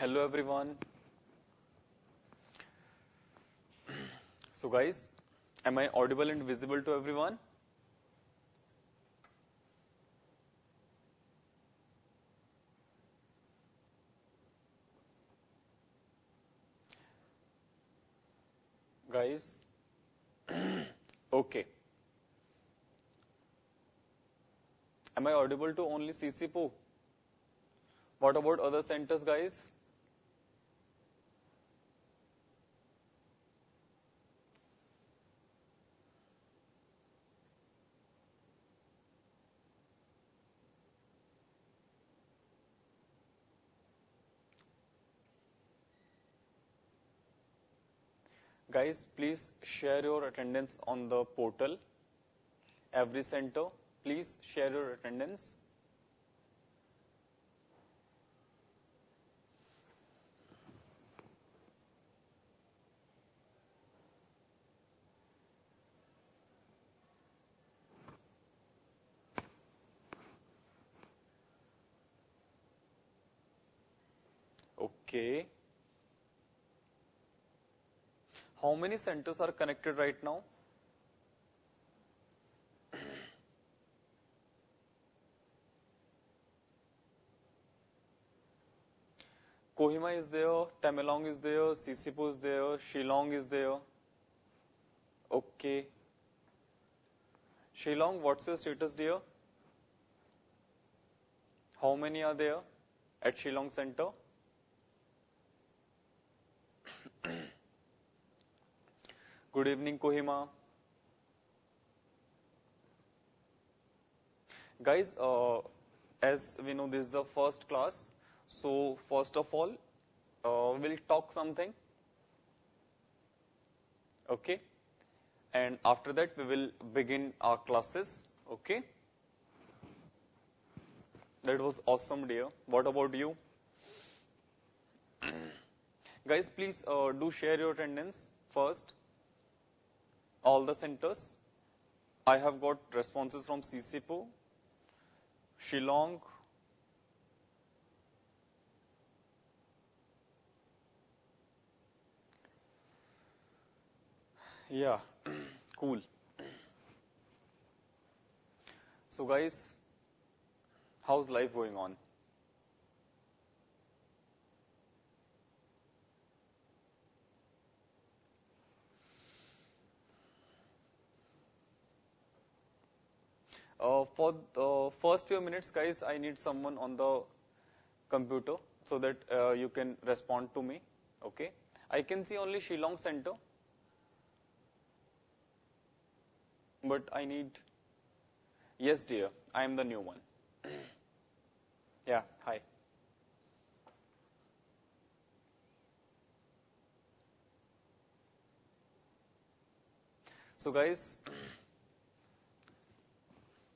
Hello everyone. So guys, am I audible and visible to everyone? Guys, okay. Am I audible to only CCPO? What about other centers, guys? Guys, please share your attendance on the portal. Every center, please share your attendance. Okay. How many centers are connected right now? Kohima is there, Tamenglong is there, CCPO is there, Shillong is there. Okay. Shillong, what's your status, dear? How many are there at Shillong Center? Good evening, Kohima. Guys, as we know, this is the first class. So, first of all, we'll talk something. Okay. And after that, we will begin our classes. Okay. That was awesome, dear. What about you? Guys, please do share your attendance first. All the centers. I have got responses from CCPO, Shillong, yeah, cool. So guys, how's life going on? For the first few minutes, guys, I need someone on the computer so that you can respond to me. Okay. I can see only Shillong Center, but I need. Yes, dear. I am the new one. Yeah. Hi. So, guys,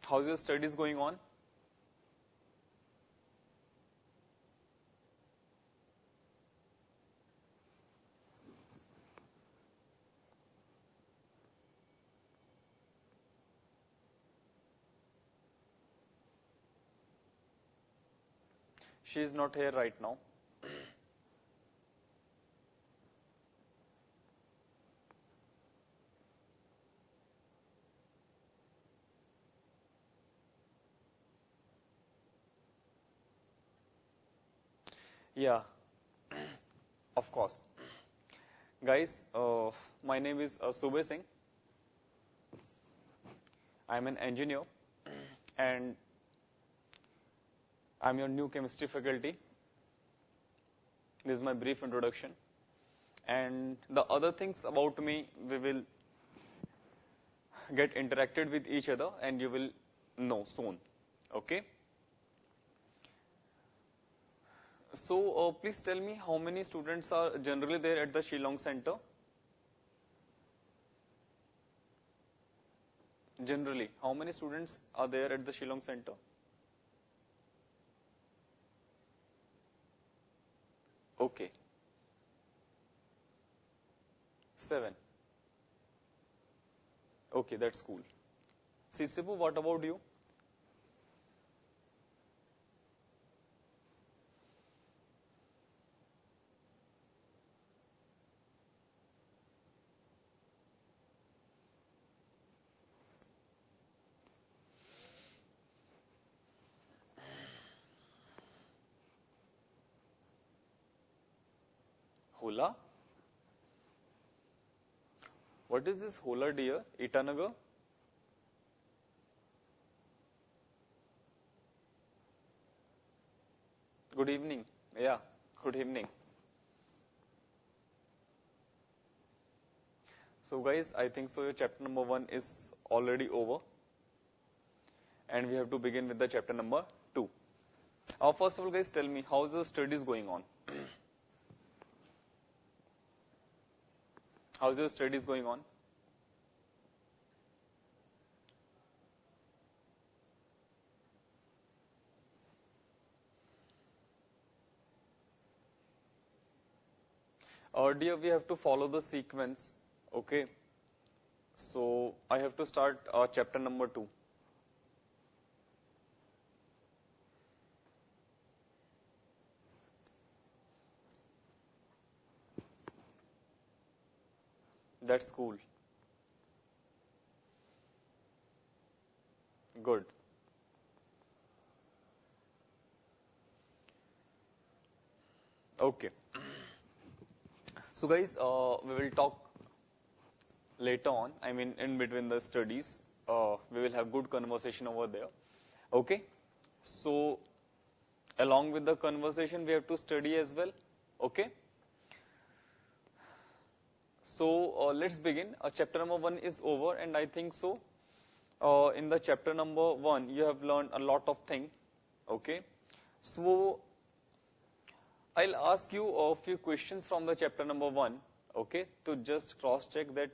how's your studies going on? She is not here right now. Yeah, of course. Guys, my name is Subhay Singh. I'm an engineer and I'm your new chemistry faculty. This is my brief introduction. And the other things about me, we will get interacted with each other and you will know soon. Okay? So, please tell me how many students are generally there at the Shillong Center? Generally, how many students are there at the Shillong Center? Okay. 7. Okay, that's cool. Sisipu, what about you? Hola. What is this Hola, dear? Itanagar? Good evening. Yeah, good evening. So guys, I think so your chapter number 1 is already over. And we have to begin with the chapter number 2. First of all, guys, tell me, how's your studies going on? How's your studies going on? Dear, we have to follow the sequence. Okay. So I have to start chapter number 2. That's cool. Good. Okay. So guys, we will talk later on. I mean, in between the studies, we will have good conversation over there. Okay. So along with the conversation, we have to study as well. Okay. So let's begin. Chapter number 1 is over, and I think so. In the chapter number 1, you have learned a lot of things. Okay. So I'll ask you a few questions from the chapter number 1. Okay, to just cross check that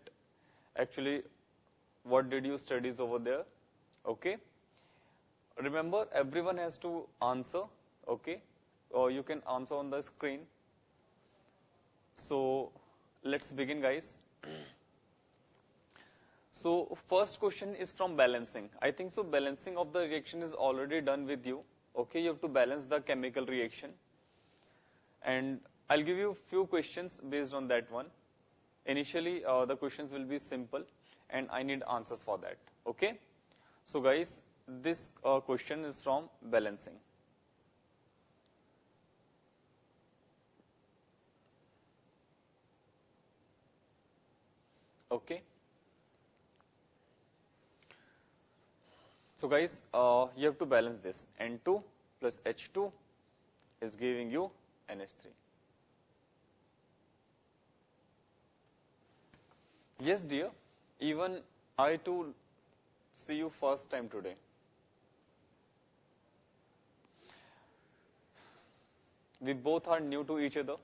actually what did you studies over there. Okay. Remember, everyone has to answer. Okay. Or you can answer on the screen. So let's begin, guys. So first question is from balancing. I think so balancing of the reaction is already done with you. Okay, you have to balance the chemical reaction. And I'll give you few questions based on that one. Initially, the questions will be simple and I need answers for that. Okay. So guys, this question is from balancing. Okay. So guys, you have to balance this. N2 plus H2 is giving you NH3. Yes, dear. Even I too see you first time today. We both are new to each other.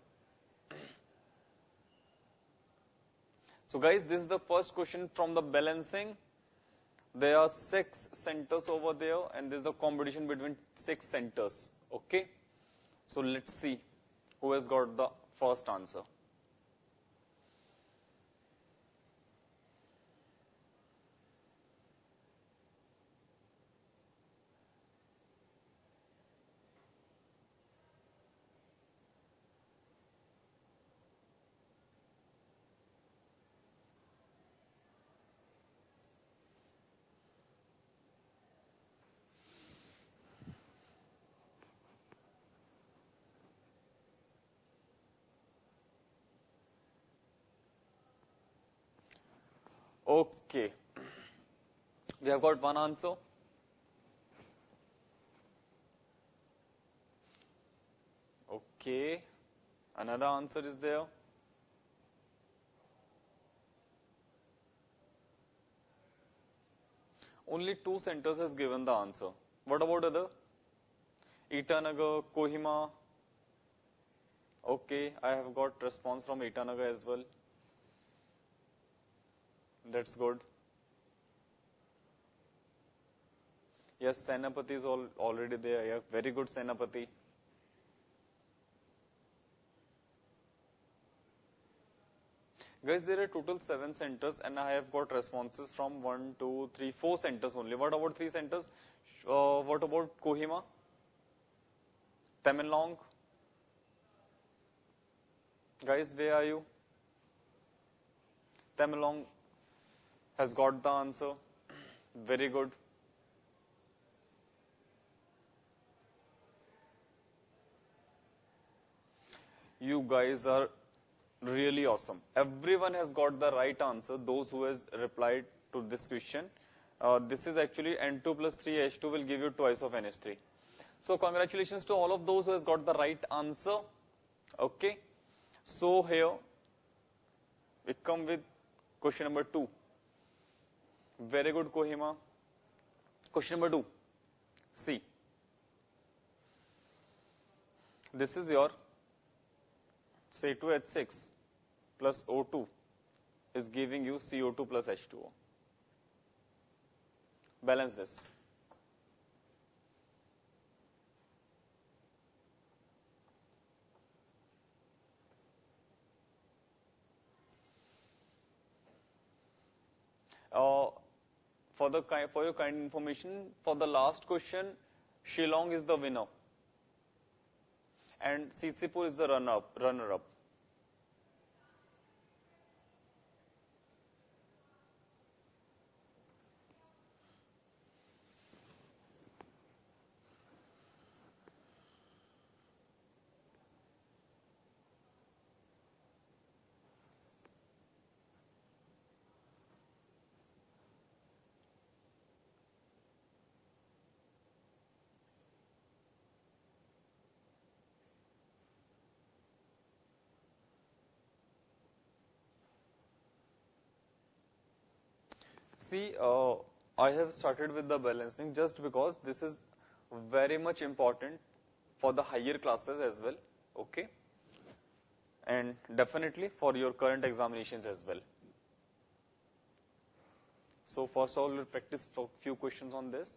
So guys, this is the first question from the balancing. There are 6 centers over there and there is a competition between 6 centers. Okay. So let's see who has got the first answer. Okay. We have got one answer. Okay. Another answer is there. Only 2 centers has given the answer. What about other? Itanagar, Kohima. Okay, I have got response from Itanagar as well. That's good. Yes, Senapati is already there. Yeah, very good, Senapati. Guys, there are total 7 centers and I have got responses from 1, 2, 3, 4 centers only. What about 3 centers? What about Kohima? Tamenlong? Guys, where are you? Tamenlong has got the answer. Very good. You guys are Really awesome. Everyone has got the right answer, those who has replied to this question. This is actually N2 plus 3H2 will give you twice of NH3. So congratulations to all of those who has got the right answer. Okay. So here we come with question number 2. Very good, Kohima. Question number 2. See. This is your C2H6 plus O2 is giving you CO2 plus H2O. Balance this. For your kind information, for the last question, Shillong is the winner, and Sisipur is the runner-up. See, I have started with the balancing just because this is very much important for the higher classes as well, okay? And definitely for your current examinations as well. So first of all, we'll practice a few questions on this.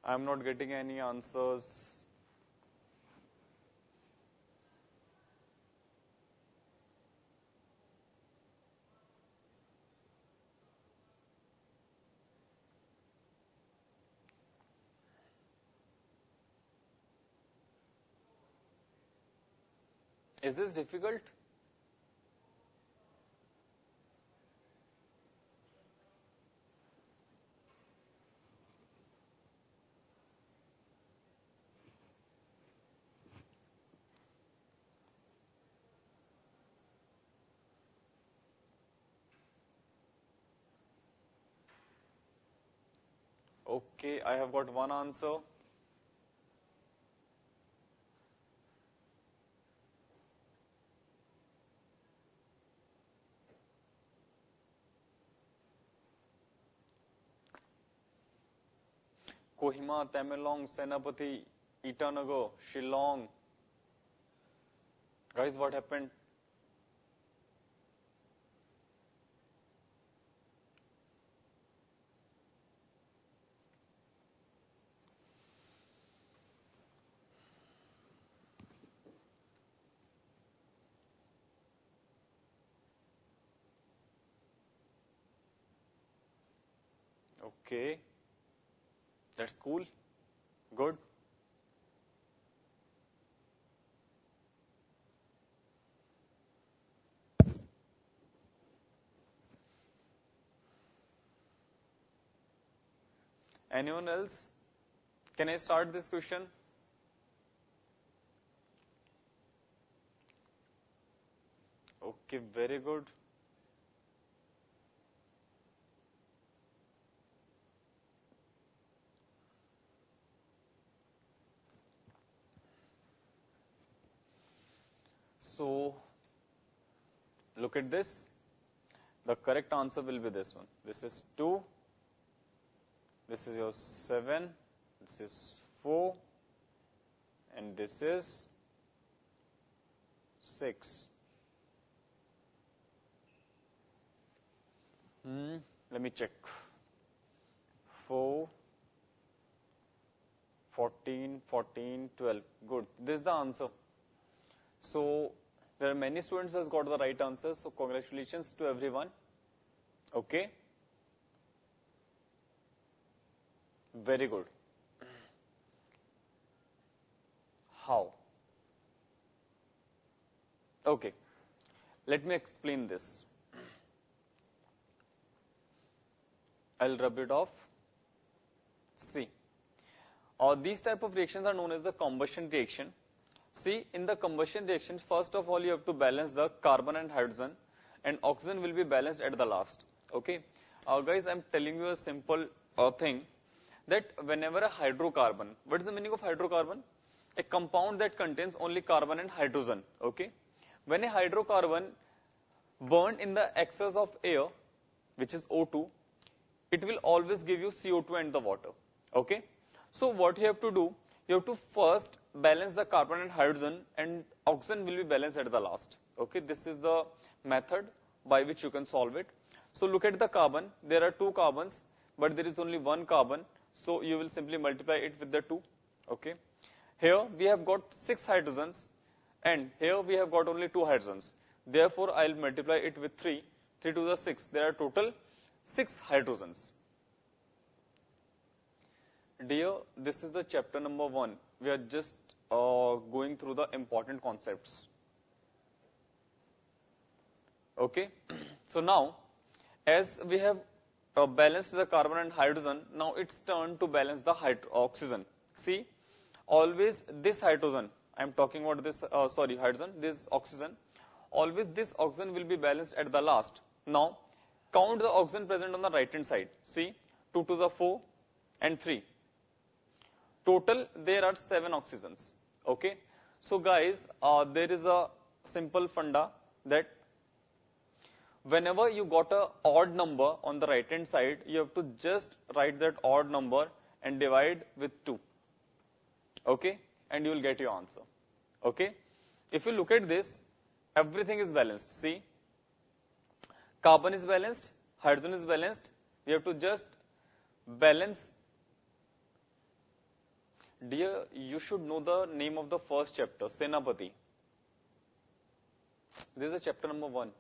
I'm not getting any answers. Is this difficult? Okay, I have got one answer. Kohima, Tamenglong, Senapati, Itanagar, Shillong. Guys, what happened? Okay, that's cool. Good. Anyone else? Can I start this question? Okay, very good. So, look at this. The correct answer will be this one. This is 2. This is your 7. This is 4. And this is 6. Let me check. 4, 14, 14, 12. Good. This is the answer. So, there are many students who has got the right answer. So, congratulations to everyone. Okay. Very good. How? Okay. Let me explain this. I'll rub it off. See. These type of reactions are known as the combustion reaction. See, in the combustion reaction, first of all, you have to balance the carbon and hydrogen, and oxygen will be balanced at the last. Okay, guys, I'm telling you a simple thing, that whenever a hydrocarbon, what is the meaning of hydrocarbon? A compound that contains only carbon and hydrogen. Okay, when a hydrocarbon burned in the excess of air, which is O2, it will always give you CO2 and the water. Okay, so what you have to do, you have to first balance the carbon and hydrogen, and oxygen will be balanced at the last. Okay, this is the method by which you can solve it. So look at the carbon, there are 2 carbons, but there is only 1 carbon, so you will simply multiply it with the 2. Okay, here we have got 6 hydrogens, and here we have got only 2 hydrogens. Therefore, I'll multiply it with 3. 3 to the 6. There are total 6 hydrogens. Dear, this is the chapter number 1. We are just going through the important concepts. Okay. So now, as we have balanced the carbon and hydrogen, now it's turn to balance the oxygen. See, always this hydrogen, I'm talking about this, hydrogen, this oxygen, always this oxygen will be balanced at the last. Now, count the oxygen present on the right hand side. See, 2 to the 4 and 3. Total, there are 7 oxygens. Okay. So guys, there is a simple funda that whenever you got a odd number on the right hand side, you have to just write that odd number and divide with 2. Okay, and you will get your answer. Okay, if you look at this, everything is balanced. See, carbon is balanced, hydrogen is balanced. We have to just balance. Dear, you should know the name of the first chapter, Senapati. This is a chapter number 1.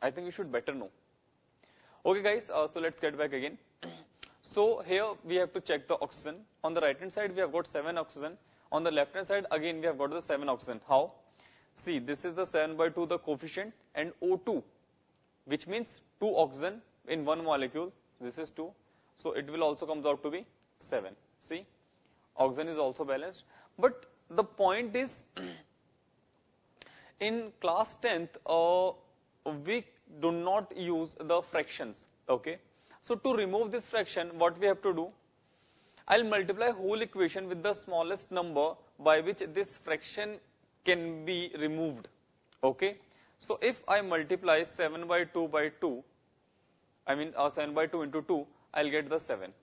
I think you should better know. Okay guys, so let's get back again. So here we have to check the oxygen. On the right hand side we have got 7 oxygen. On the left hand side again we have got the 7 oxygen. How? See, this is the 7/2 the coefficient, and O2, which means 2 oxygen in 1 molecule. This is 2. So it will also comes out to be 7. See, oxygen is also balanced. But the point is, in class 10th, we do not use the fractions. Okay, so to remove this fraction, what we have to do, I'll multiply whole equation with the smallest number by which this fraction can be removed. Okay, so if I multiply 7/2 by 2, I mean 7/2 into 2, I'll get the 7.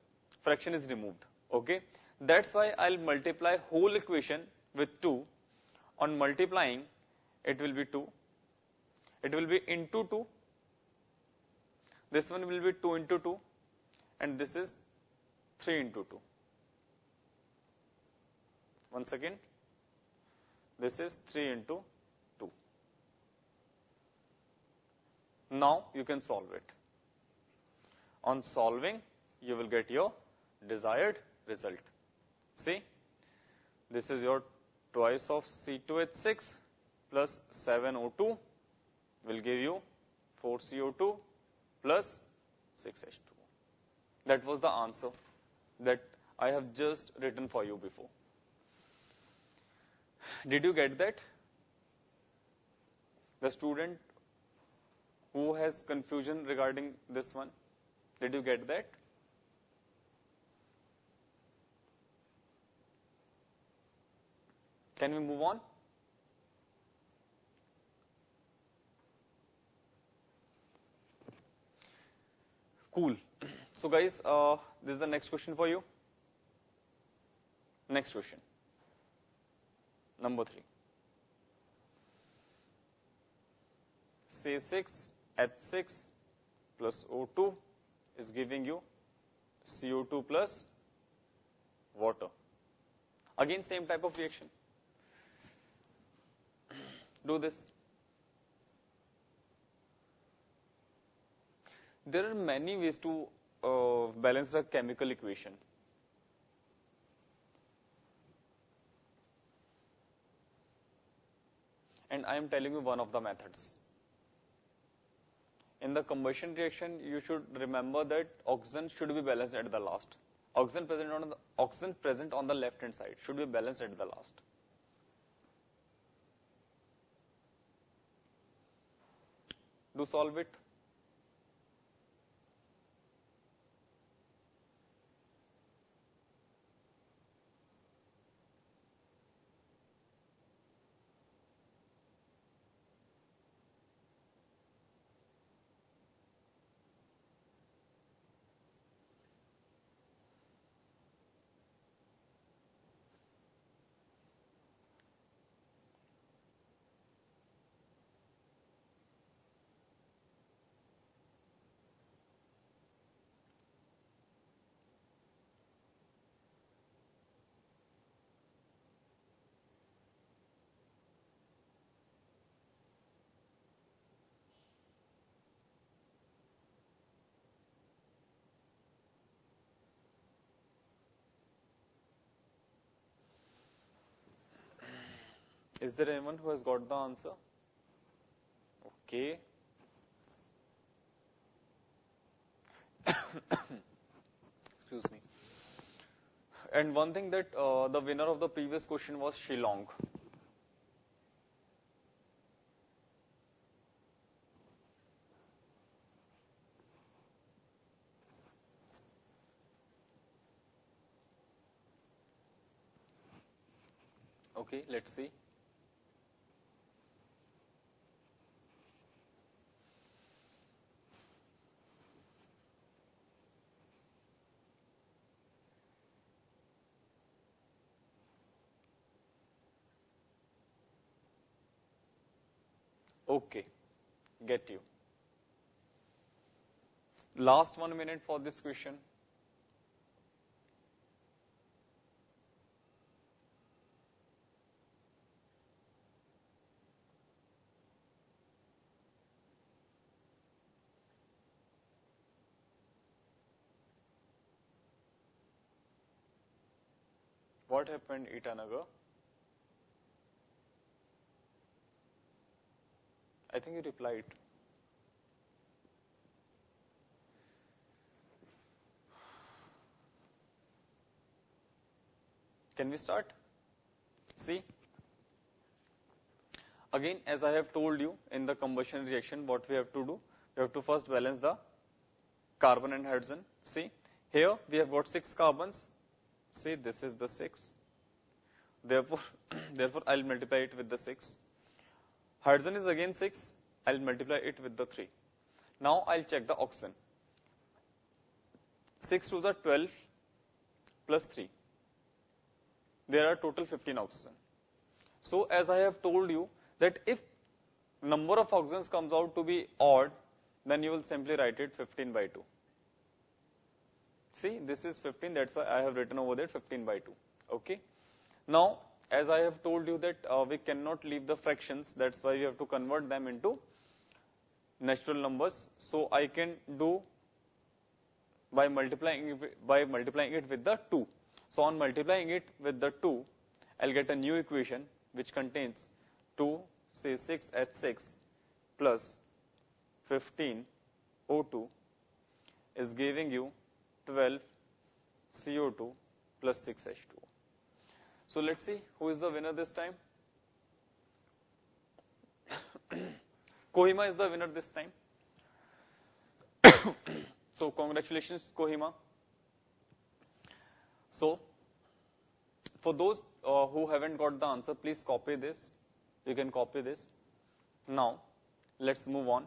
Fraction is removed. Okay, that's why I'll multiply whole equation with 2. On multiplying, it will be 2. It will be into 2. This one will be 2 into 2, and this is 3 into 2. Once again, this is 3 into 2. Now you can solve it. On solving, you will get your desired result. See, this is your twice of C2H6 plus 7O2 will give you 4CO2 plus 6H2O. That was the answer that I have just written for you before. Did you get that? The student who has confusion regarding this one, did you get that? Can we move on? Cool. So guys, this is the next question for you. Next question. Number 3. C6H6 plus O2 is giving you CO2 plus water. Again, same type of reaction. Do this. There are many ways to balance the chemical equation. And I am telling you one of the methods. In the combustion reaction, you should remember that oxygen should be balanced at the last. Oxygen present on the left hand side should be balanced at the last. Do solve it. Is there anyone who has got the answer? Okay. Excuse me. And one thing that the winner of the previous question was Shillong. Okay, let's see. Okay, get you. Last 1 minute for this question. What happened, Itanagar? I think you replied. Can we start? See? Again, as I have told you in the combustion reaction, what we have to do? We have to first balance the carbon and hydrogen. See? Here we have got 6 carbons. See, this is the 6. Therefore, I'll multiply it with the 6. Hydrogen is again 6. I'll multiply it with the 3. Now I'll check the oxygen. 6 to the 12 plus 3. There are total 15 oxygen. So as I have told you that if number of oxygens comes out to be odd, then you will simply write it 15 by 2. See, this is 15, that's why I have written over there 15 by 2. Okay. Now, as I have told you that we cannot leave the fractions, that's why we have to convert them into natural numbers. So I can do by multiplying it with the 2. So on multiplying it with the 2, I'll get a new equation which contains 2, say 6H6 plus 15 O2 is giving you 12 CO2 plus 6H2O. So let's see who is the winner this time. Kohima is the winner this time. So congratulations, Kohima. So for those who haven't got the answer, please copy this. You can copy this. Now let's move on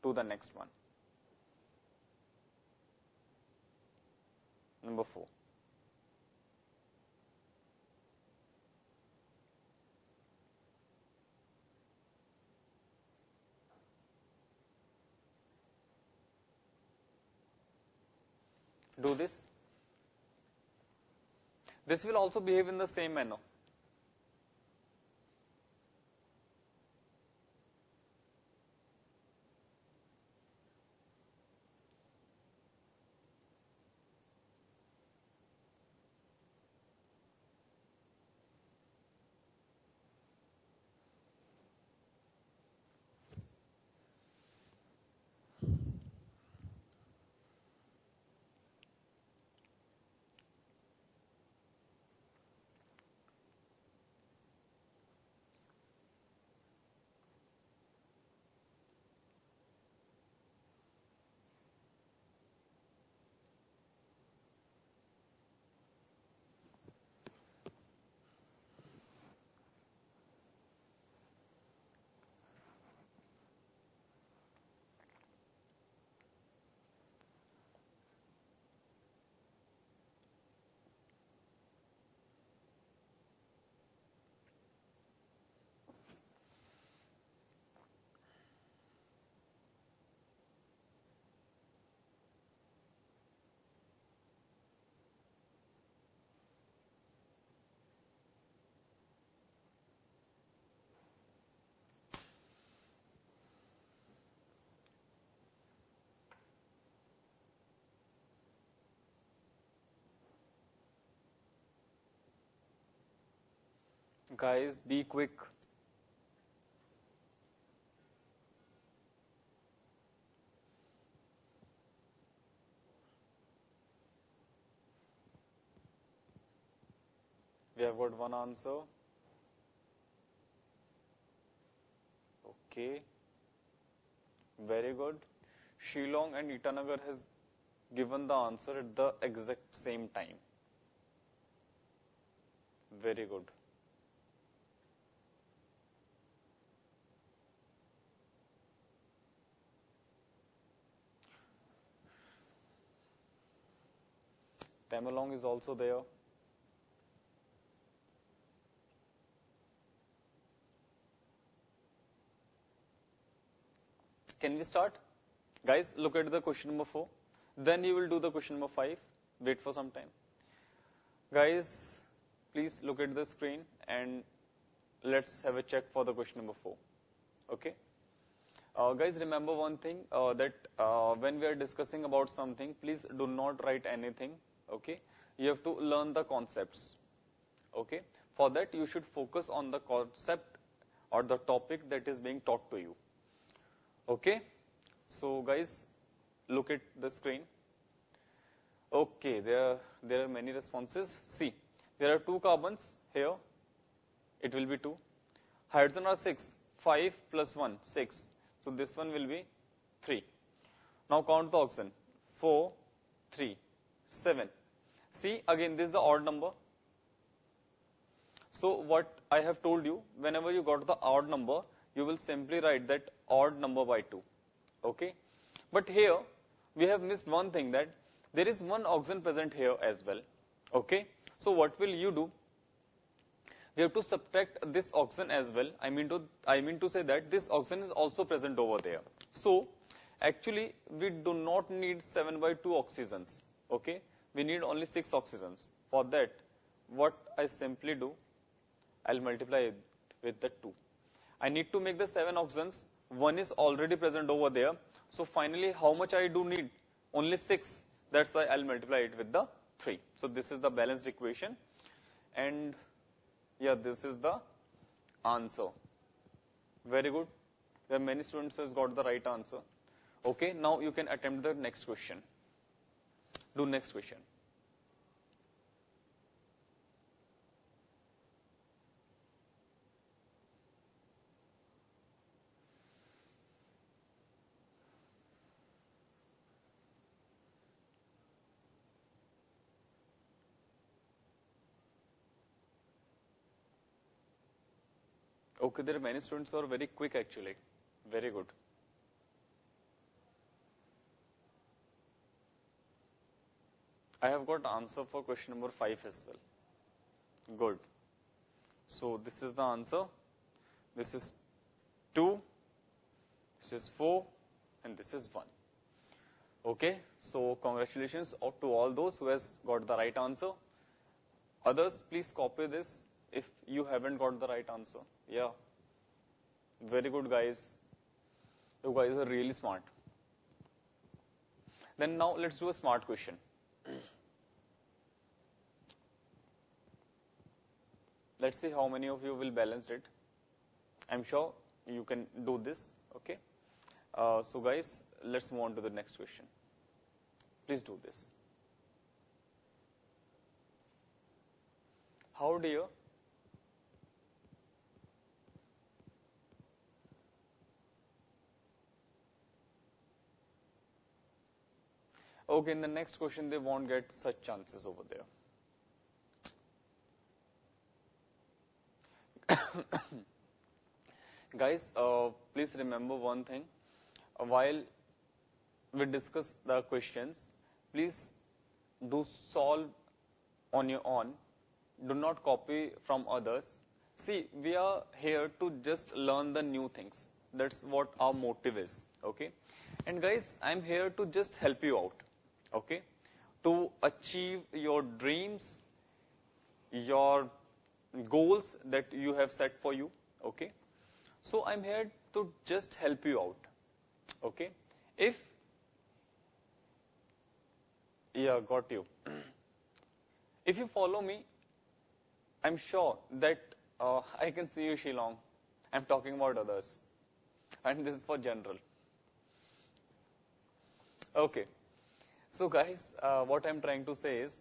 to the next one. Number 4. Do this. This will also behave in the same manner. Guys, be quick. We have got one answer. Okay, very good. Shillong and Itanagar has given the answer at the exact same time. Very good. Tamalong is also there. Can we start? Guys, look at the question number 4. Then you will do the question number 5. Wait for some time. Guys, please look at the screen and let's have a check for the question number 4. Okay? Guys, remember one thing, that when we are discussing about something, please do not write anything. Okay? You have to learn the concepts. Okay? For that, you should focus on the concept or the topic that is being taught to you. Okay? So, guys, look at the screen. Okay, there are many responses. See, there are 2 carbons here. It will be 2. Hydrogen are 6. 5 plus 1, 6. So this one will be 3. Now count the oxygen. 4, 3, 7. See, again, this is the odd number. So what I have told you, whenever you got the odd number, you will simply write that odd number by 2. Okay? But here, we have missed one thing, that there is one oxygen present here as well. Okay? So what will you do? We have to subtract this oxygen as well. I mean to say that this oxygen is also present over there. So actually we do not need 7 by 2 oxygens. Okay? We need only 6 oxygens. For that, what I simply do, I'll multiply it with the 2. I need to make the 7 oxygens. 1 is already present over there. So finally, how much I do need? Only 6. That's why I'll multiply it with the 3. So this is the balanced equation. And yeah, this is the answer. Very good. There are many students who has got the right answer. Okay, now you can attempt the next question. Do next question. Okay, there are many students who are very quick actually. Very good. I have got answer for question number 5 as well. Good. So this is the answer. This is 2, this is 4, and this is 1. Okay, so congratulations to all those who has got the right answer. Others, please copy this if you haven't got the right answer. Yeah. Very good, guys. You guys are really smart. Then now let's do a smart question. Let's see how many of you will balance it. I'm sure you can do this. Okay. So guys, let's move on to the next question. Please do this. How dear? Okay, in the next question, they won't get such chances over there. Guys, please remember one thing. While we discuss the questions, please do solve on your own. Do not copy from others. See, we are here to just learn the new things. That's what our motive is. Okay? And guys, I'm here to just help you out. Okay? To achieve your dreams, your goals that you have set for you. Okay? So I'm here to just help you out. Okay? Got you. If you follow me, I'm sure that I can see you, Shillong. I'm talking about others. And this is for general. Okay. So guys, what I'm trying to say is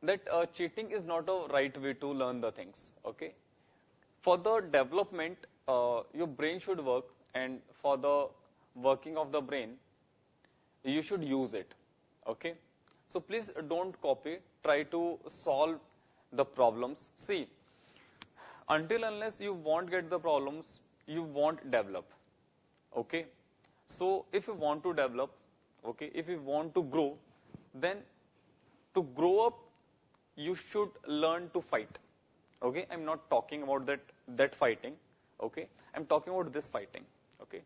that cheating is not a right way to learn the things. Okay. For the development, your brain should work, and for the working of the brain, you should use it. Okay. So please don't copy. Try to solve the problems. See, until unless you won't get the problems, you won't develop. Okay. So if you want to develop, okay, if you want to grow, then to grow up, you should learn to fight. Okay. I'm not talking about that fighting. Okay. I'm talking about this fighting. Okay.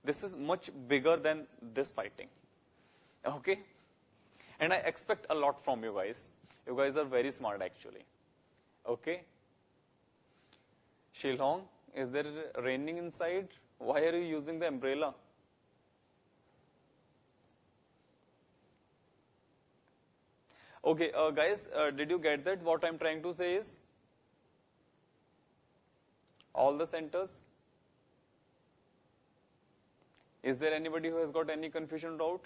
This is much bigger than this fighting. Okay. And I expect a lot from you guys. You guys are very smart actually. Okay. Shillong, is there raining inside? Why are you using the umbrella? Okay, guys, did you get that? What I'm trying to say is all the centers. Is there anybody who has got any confusion, doubt?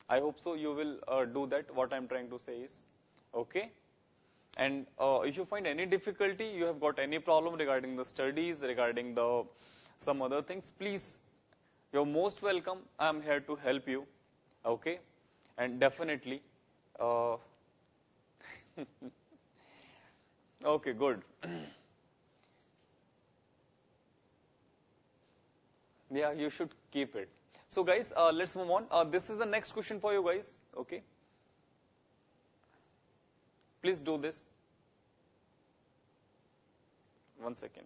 I hope so. You will do that. What I'm trying to say is, okay. And if you find any difficulty, you have got any problem regarding the studies, regarding the some other things, please, you're most welcome. I'm here to help you, okay. And definitely, uh, okay, good. Yeah, you should keep it. So guys, let's move on. This is the next question for you guys, okay. Please do this. One second.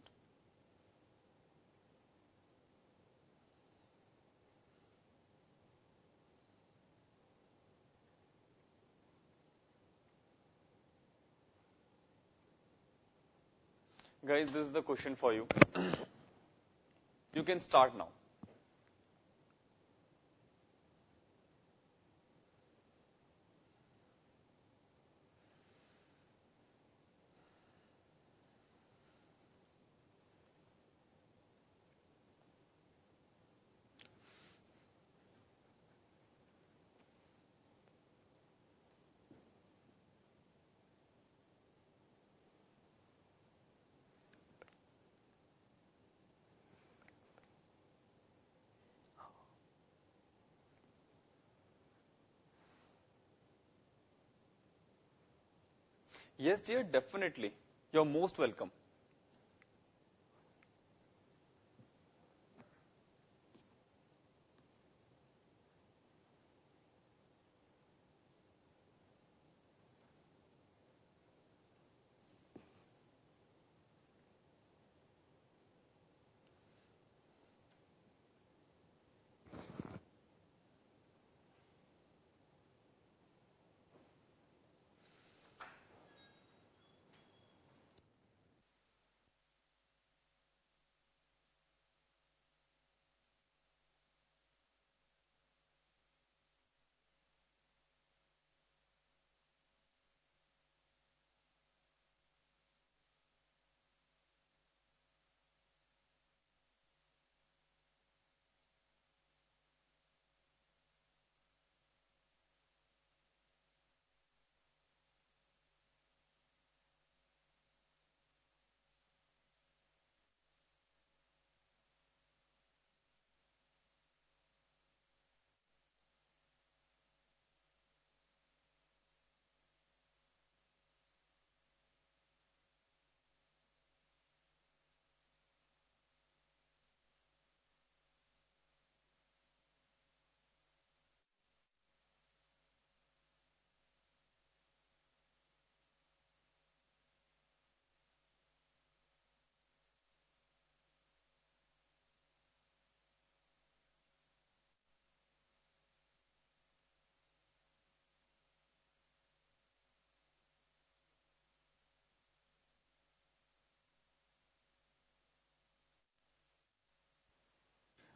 Guys, this is the question for you. You can start now. Yes, dear, definitely. You're most welcome.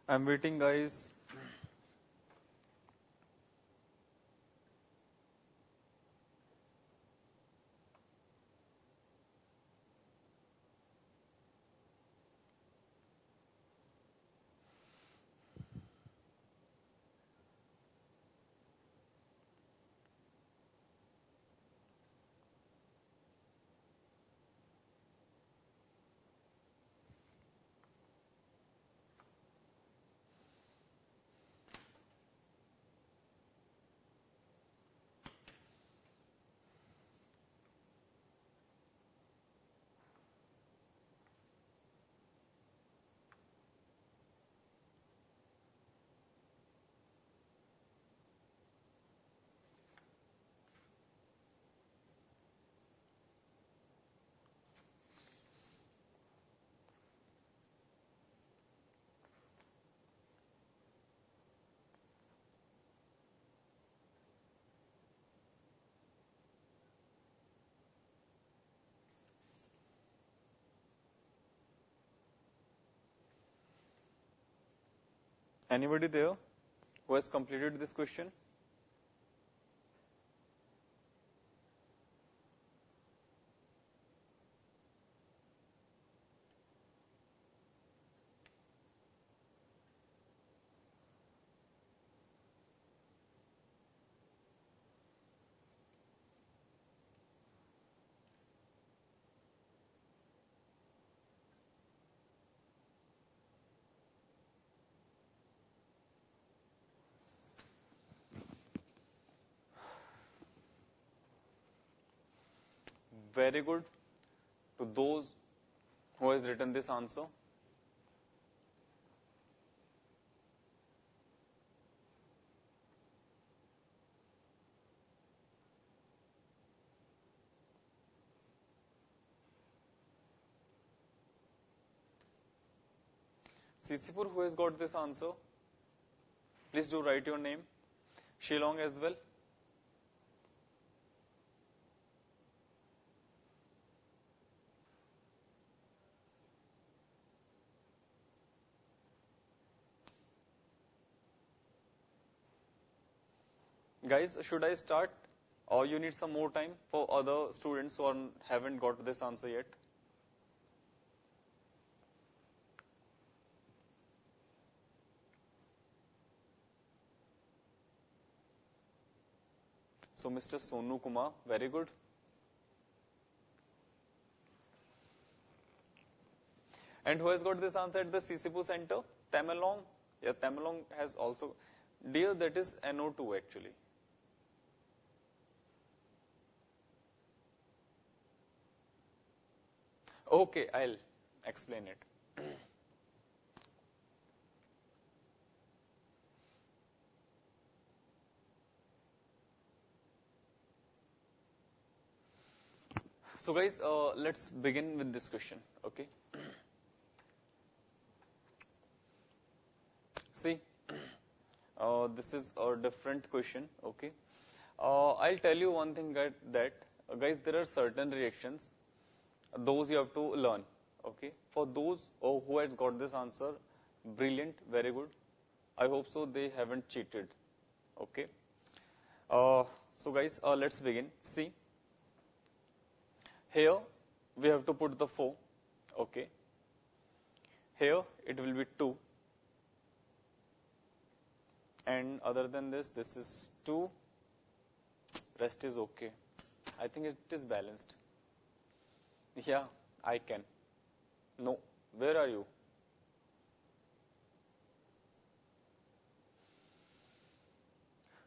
I'm waiting, guys. Anybody there who has completed this question? Very good to those who has written this answer. Sisipur, who has got this answer? Please do write your name. Shillong as well. Guys, should I start or you need some more time for other students who haven't got this answer yet? So Mr. Sonu Kumar, very good. And who has got this answer at the Sisipu Center? Tamalong? Yeah, Tamalong has also. Dear, that is NO2 actually. Okay, I'll explain it. So guys, let's begin with this question, okay? See, this is a different question, okay? I'll tell you one thing that guys, there are certain reactions, those you have to learn, okay? For those who has got this answer, brilliant, very good. I hope so they haven't cheated, okay? So guys, let's begin. See, here we have to put the 4, okay? Here it will be 2. And other than this, this is 2. Rest is okay. I think it is balanced. Yeah, I can. No, where are you?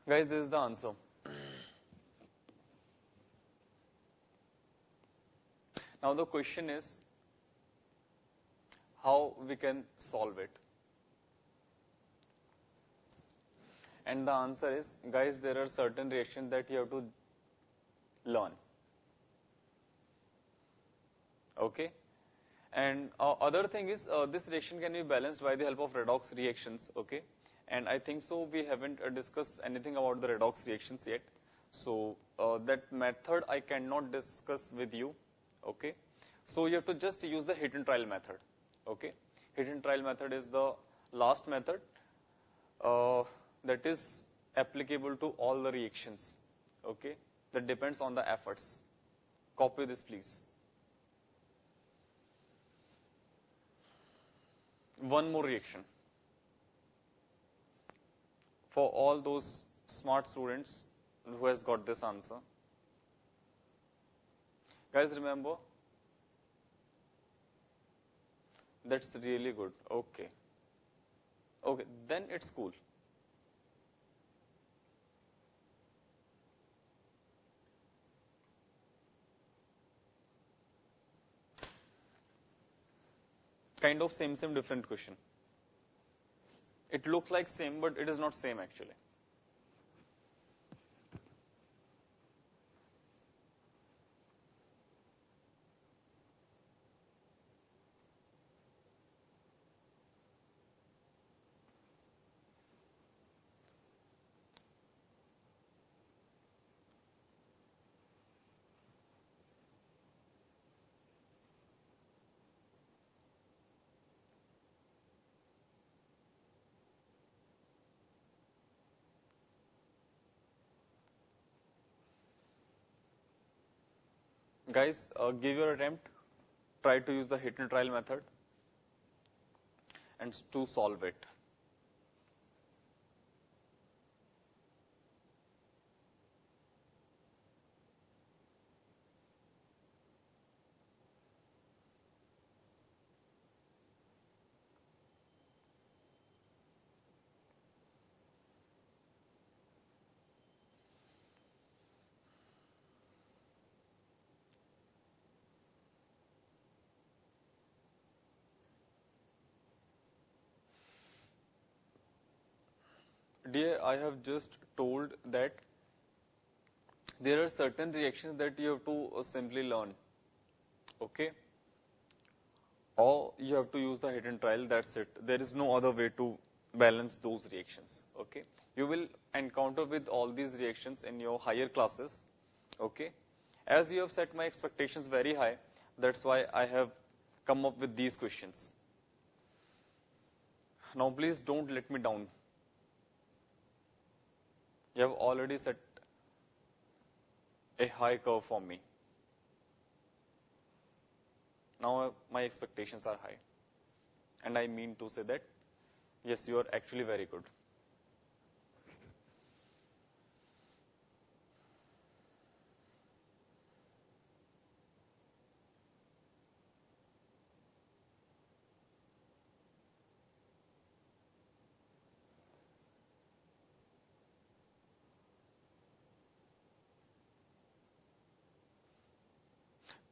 Guys, this is the answer. Now the question is how we can solve it. And the answer is, guys, there are certain reactions that you have to learn. Okay? And other thing is, this reaction can be balanced by the help of redox reactions. Okay? And I think so we haven't discussed anything about the redox reactions yet. So that method I cannot discuss with you. Okay? So you have to just use the hit and trial method. Okay? Hit and trial method is the last method that is applicable to all the reactions. Okay? That depends on the efforts. Copy this, please. One more reaction. For all those smart students who has got this answer. Guys, remember? That's really good. Okay. Okay, then it's cool. Kind of same, different question. It looks like same, but it is not same actually. Guys, give your attempt. Try to use the hit and trial method and to solve it. Dear, I have just told that there are certain reactions that you have to simply learn, okay? Or you have to use the hit and trial, that's it. There is no other way to balance those reactions, okay? You will encounter with all these reactions in your higher classes, okay? As you have set my expectations very high, that's why I have come up with these questions. Now please don't let me down. You have already set a high curve for me. Now my expectations are high. And I mean to say that, yes, you are actually very good.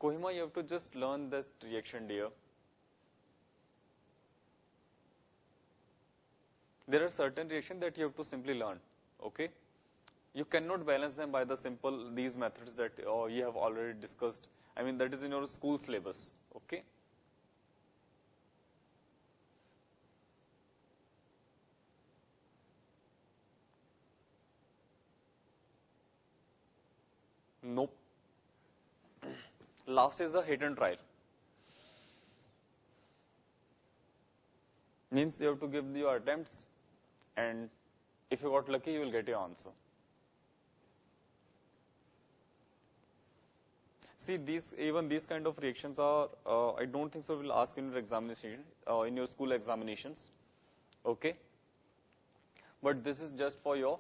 Kohima, you have to just learn that reaction, dear. There are certain reactions that you have to simply learn, okay? You cannot balance them by the simple, these methods that you have already discussed. I mean, that is in your school syllabus, okay? Nope. Last is the hit and trial. Means you have to give your attempts, and if you got lucky, you will get your answer. See, even these kind of reactions are, I don't think so, will ask in your examination, in your school examinations, okay? But this is just for your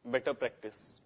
better practice.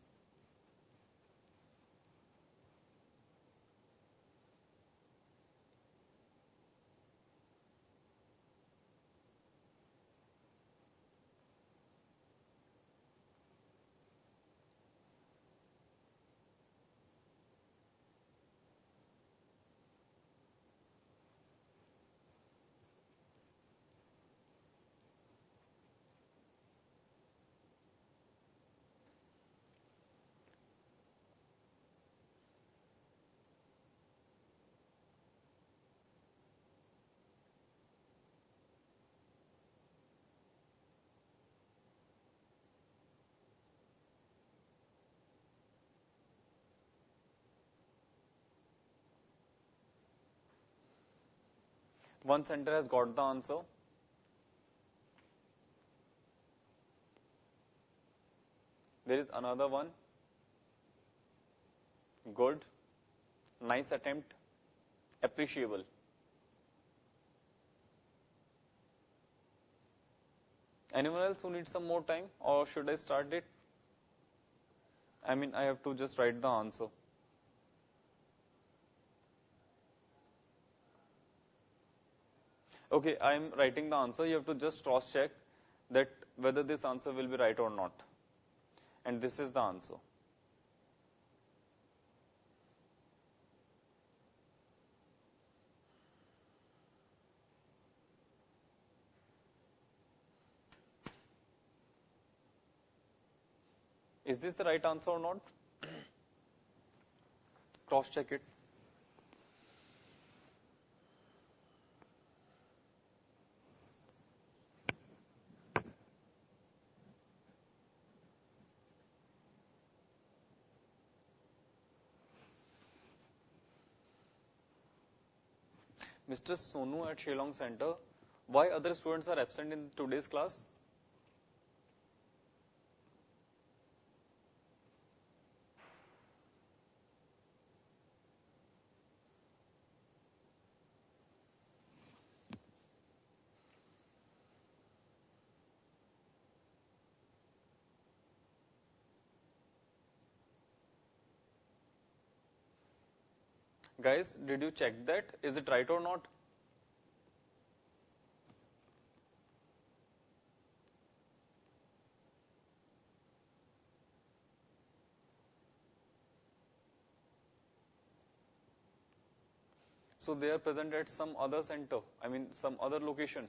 One center has got the answer. There is another one. Good. Nice attempt. Appreciable. Anyone else who needs some more time, or should I start it? I mean, I have to just write the answer. Okay, I am writing the answer. You have to just cross check that whether this answer will be right or not. And this is the answer. Is this the right answer or not? Cross check it. Mr. Sonu at Shillong Center, why other students are absent in today's class? Guys, did you check that? Is it right or not? So they are present at some other center, I mean some other location.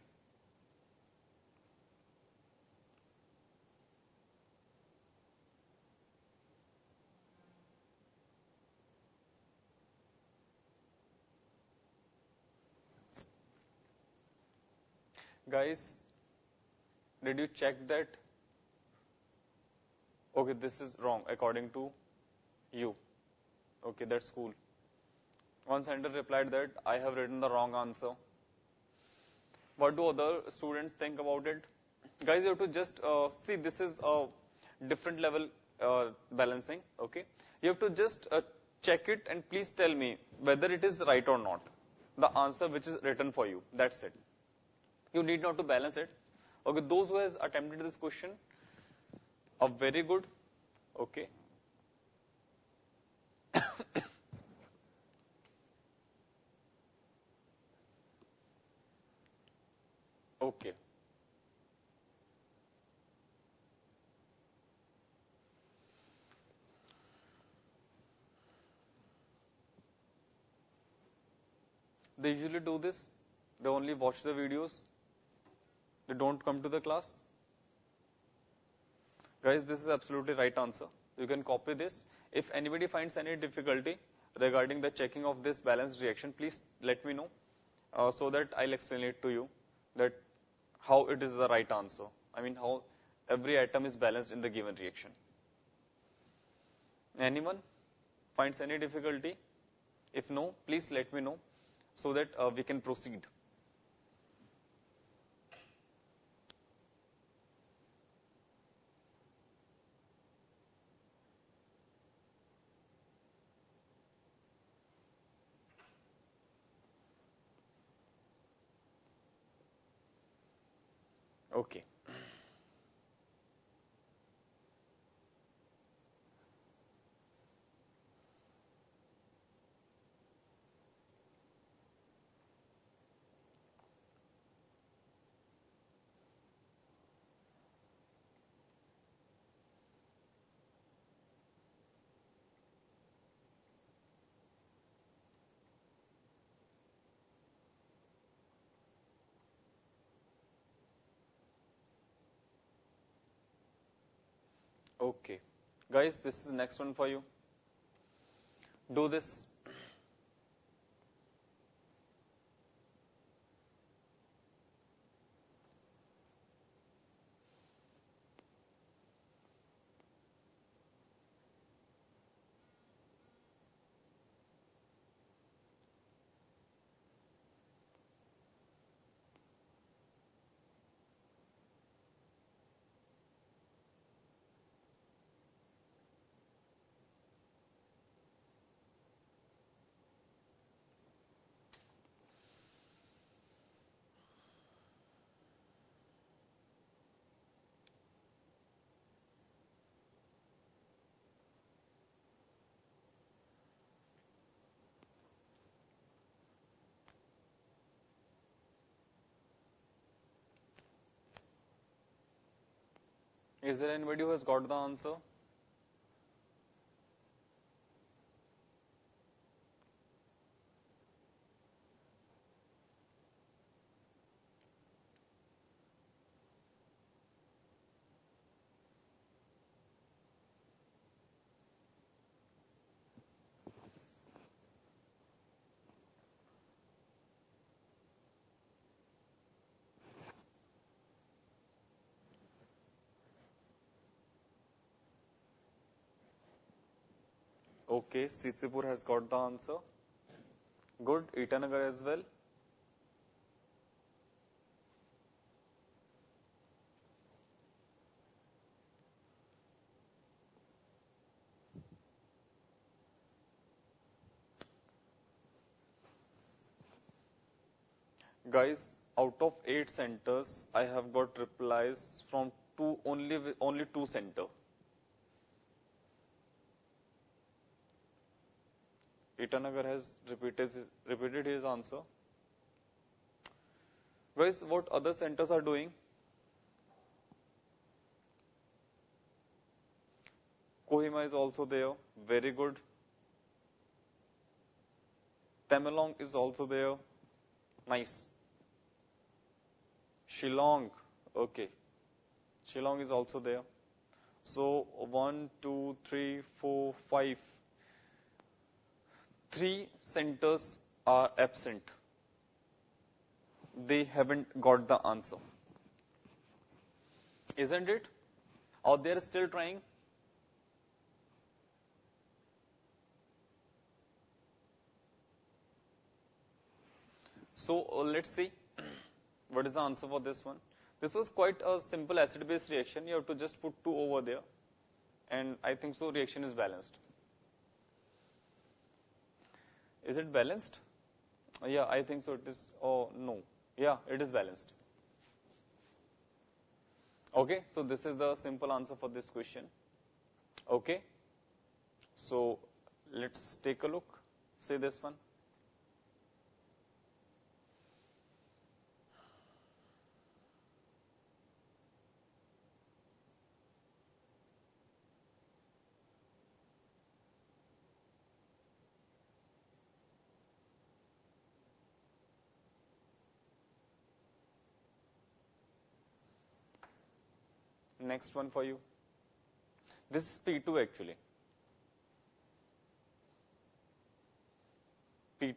Guys, did you check that? Okay, this is wrong according to you. Okay, that's cool. One center replied that I have written the wrong answer. What do other students think about it? Guys, you have to just see this is a different level balancing. Okay, you have to just check it and please tell me whether it is right or not. The answer which is written for you. That's it. You need not to balance it. Okay, those who has attempted this question are very good. Okay. Okay. They usually do this. They only watch the videos. They don't come to the class. Guys, this is absolutely right answer. You can copy this. If anybody finds any difficulty regarding the checking of this balanced reaction, please let me know so that I'll explain it to you that how it is the right answer. I mean how every atom is balanced in the given reaction. Anyone finds any difficulty? If no, please let me know so that we can proceed. Okay. Okay. Guys, this is the next one for you. Do this. Is there anybody who has got the answer? Okay, Sisipur has got the answer. Good, Itanagar as well. Guys, out of 8 centers, I have got replies from only 2 center. Itanagar has repeated his answer. Guys, what other centers are doing? Kohima is also there. Very good. Tamenglong is also there. Nice. Shillong. Okay. Shillong is also there. So 1, 2, 3, 4, 5. 3 centers are absent. They haven't got the answer. Isn't it? Or they're still trying? So let's see what is the answer for this one. This was quite a simple acid-base reaction. You have to just put 2 over there. And I think so reaction is balanced. Is it balanced? Yeah, I think so it is. Oh, no. Yeah, it is balanced. Okay, so this is the simple answer for this question. Okay. So let's take a look. Say this one. Next one for you. This is P2 actually. P2.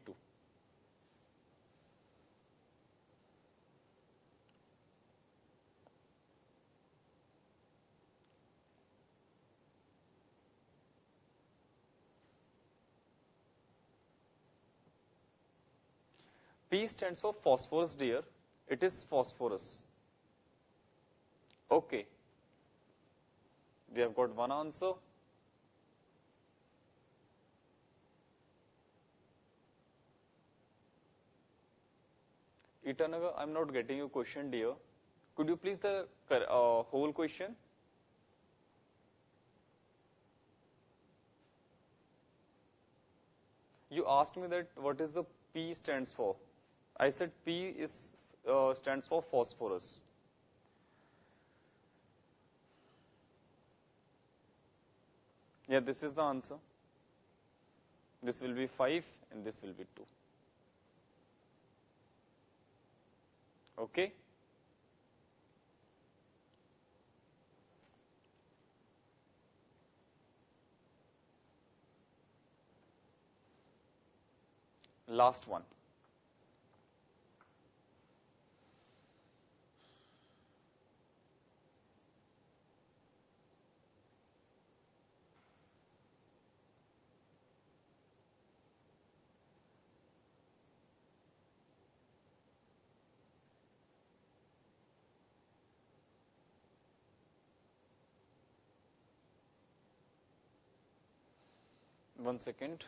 P stands for phosphorus, dear. It is phosphorus. Okay. We have got one answer. Itanagar, I'm not getting your question, dear. Could you please the whole question? You asked me that what is the P stands for. I said P is stands for phosphorus. Yeah, this is the answer. This will be 5 and this will be 2. Okay? Last one. One second.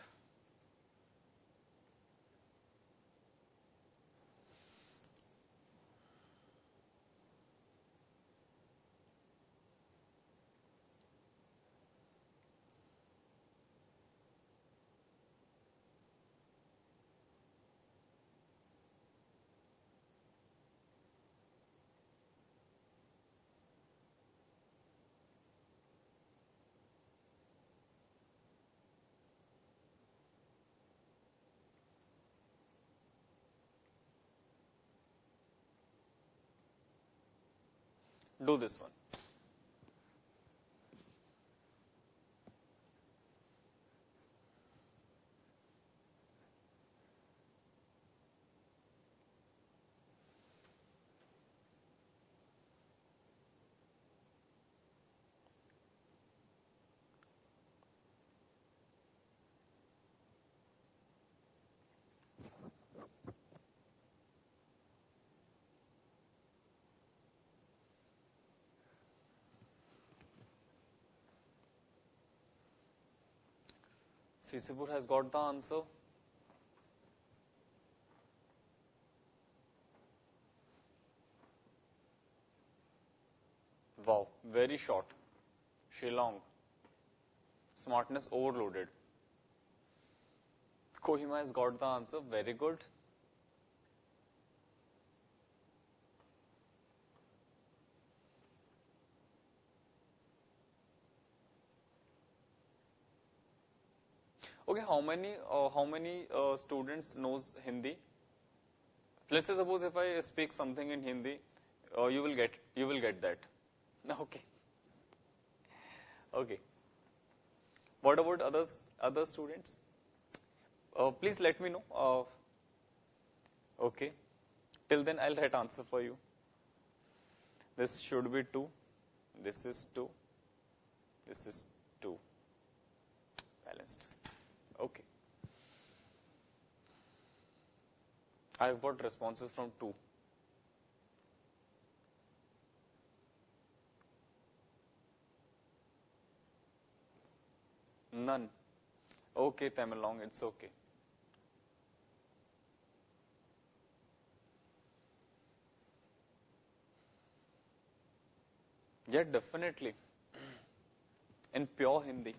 Do this one. Sisipur has got the answer. Wow, very short. Shillong. Smartness overloaded. Kohima has got the answer. Very good. Okay, how many students knows Hindi? Let's say suppose if I speak something in Hindi, you will get that. Okay. Okay. What about other students? Please let me know. Okay. Till then, I'll write answer for you. This should be 2. This is 2. This is 2. Balanced. Okay. I've got responses from 2. None. Okay, Tamalong, it's okay. Yeah, definitely. In pure Hindi.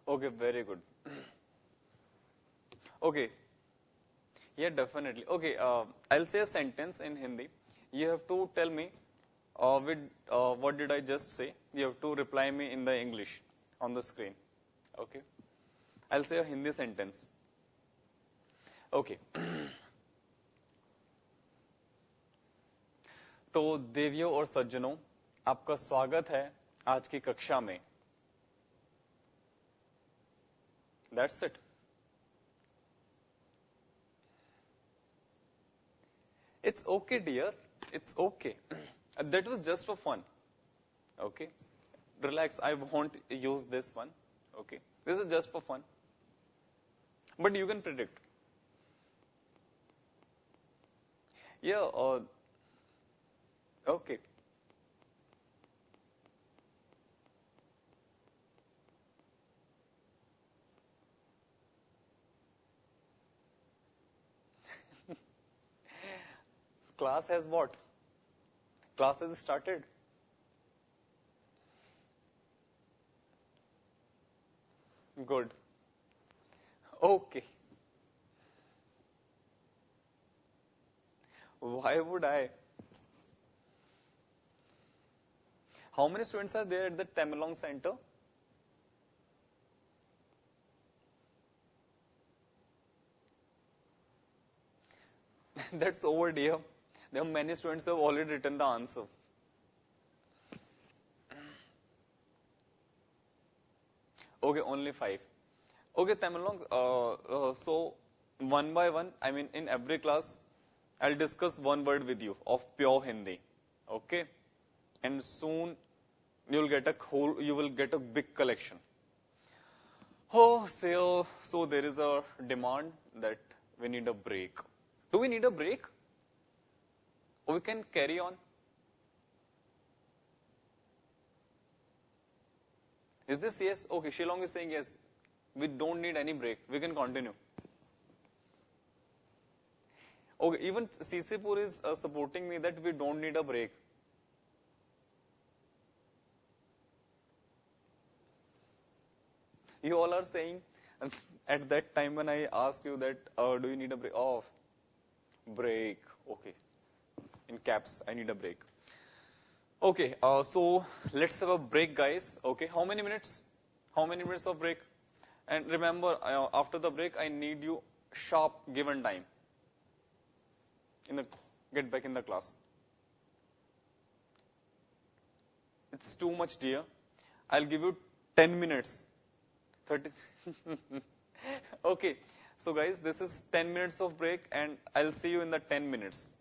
Okay, very good. Okay, yeah, definitely. Okay, I'll say a sentence in Hindi. You have to tell me with what did I just say. You have to reply me in the English on the screen. Okay, I'll say a Hindi sentence. Okay. तो देवियों और सज्जनों, आपका स्वागत है आज की कक्षा में. That's it. It's okay, dear. It's okay. That was just for fun. Okay. Relax. I won't use this one. Okay. This is just for fun. But you can predict. Yeah. Okay. Class has what? Class has started. Good. Okay. Why would I? How many students are there at the Tamalong Center? That's over, dear. There are many students who have already written the answer. Okay, only 5. Okay, Tamalong, so one by one, I mean in every class, I'll discuss one word with you of pure Hindi. Okay? And soon you will get a big collection. Oh, so there is a demand that we need a break. Do we need a break? Or we can carry on? Is this yes? Okay, Shillong is saying yes. We don't need any break. We can continue. Okay, even CC is supporting me that we don't need a break. You all are saying at that time when I asked you that do you need a break? Oh, break. Okay. In caps, I need a break. Okay, so let's have a break, guys. Okay, how many minutes? How many minutes of break? And remember, after the break, I need you sharp given time. Get back in the class. It's too much, dear. I'll give you 10 minutes. 30. Okay, so guys, this is 10 minutes of break, and I'll see you in the 10 minutes.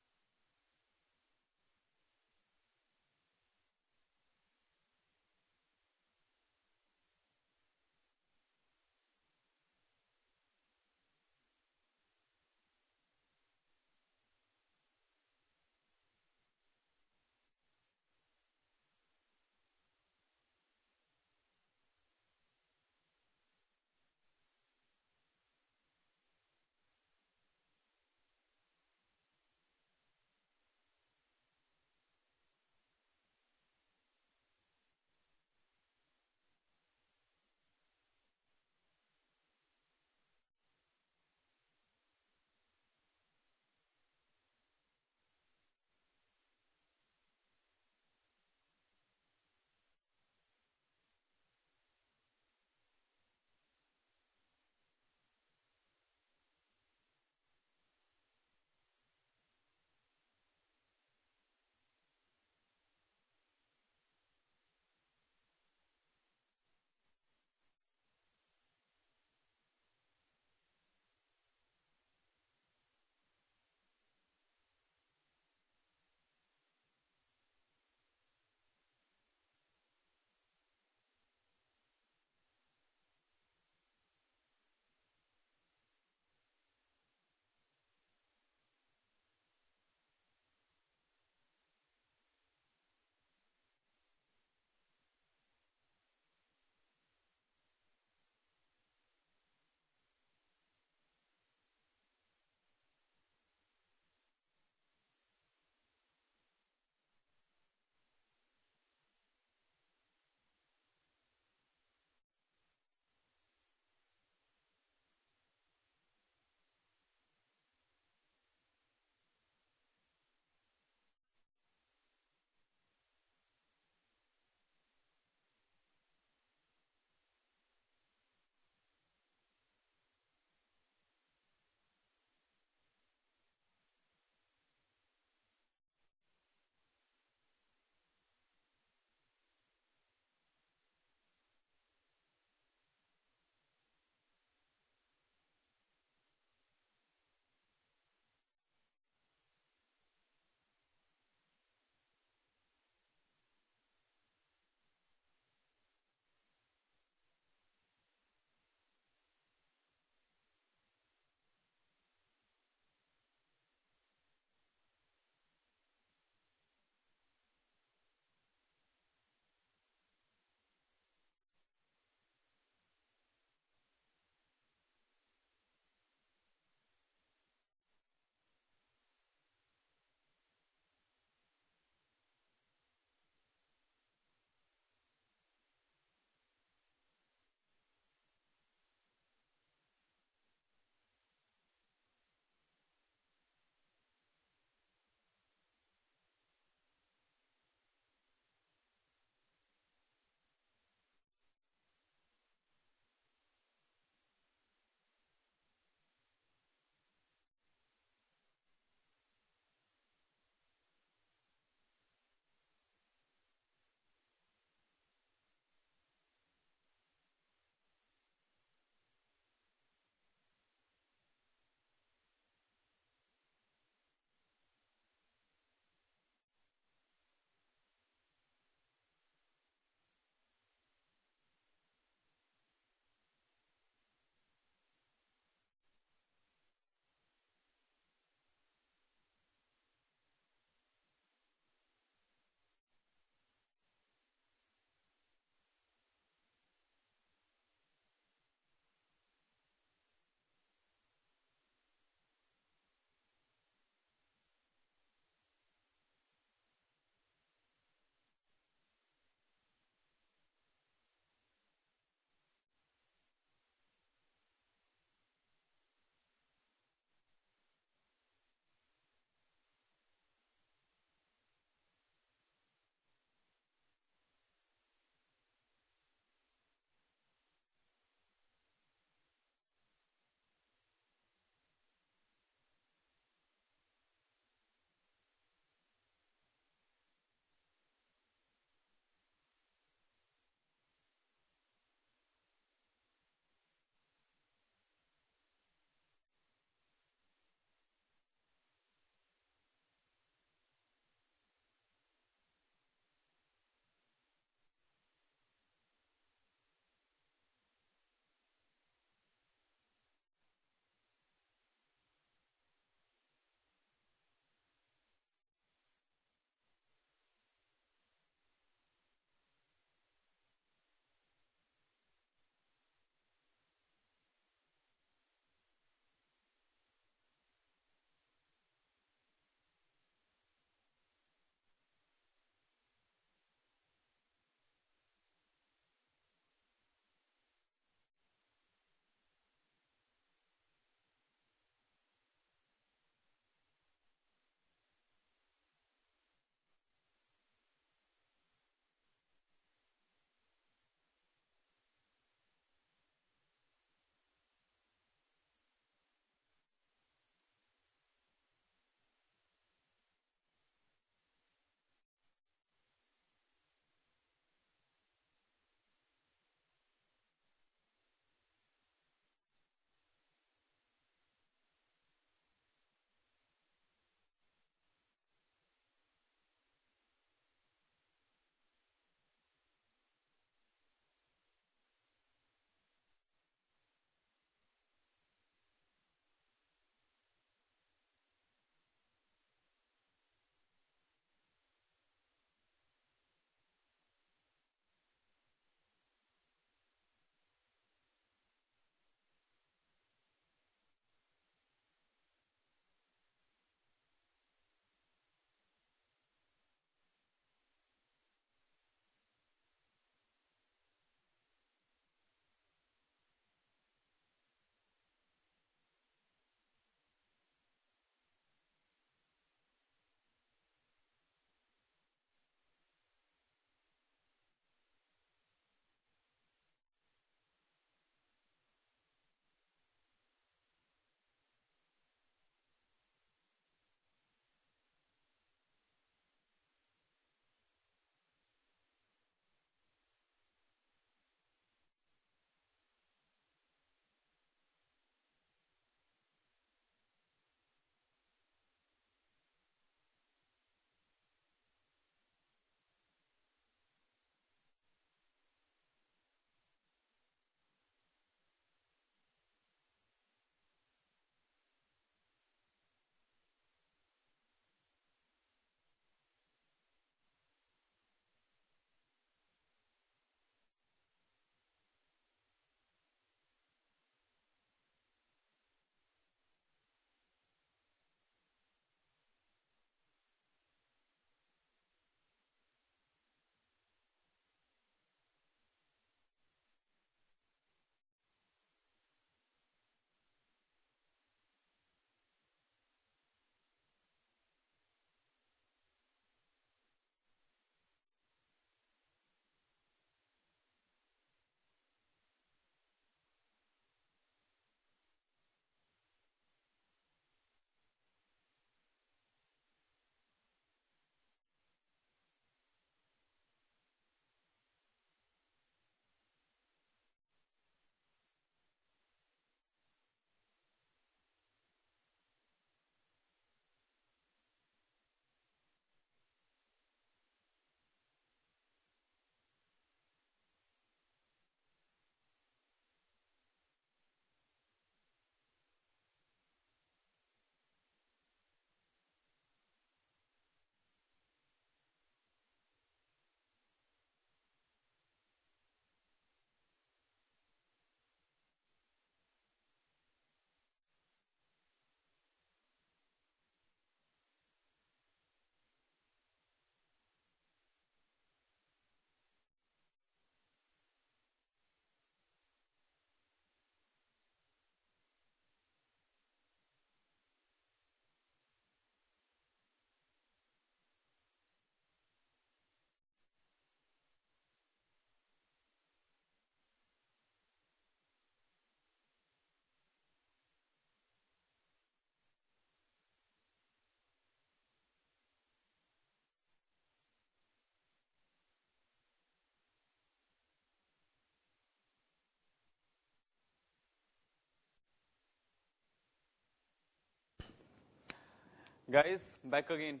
Guys, back again.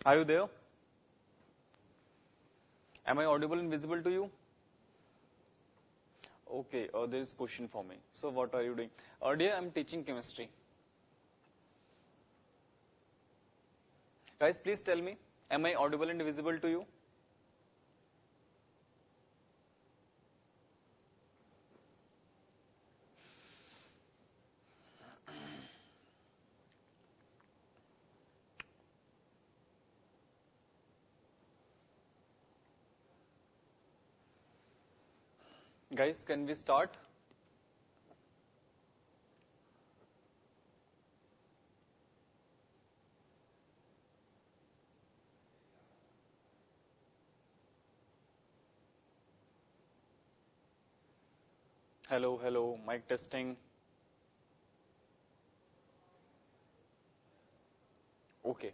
Are you there? Am I audible and visible to you? Okay, there is a question for me. So what are you doing? Earlier I'm teaching chemistry. Guys, please tell me, am I audible and visible to you? Guys, can we start? Hello, hello, mic testing. Okay.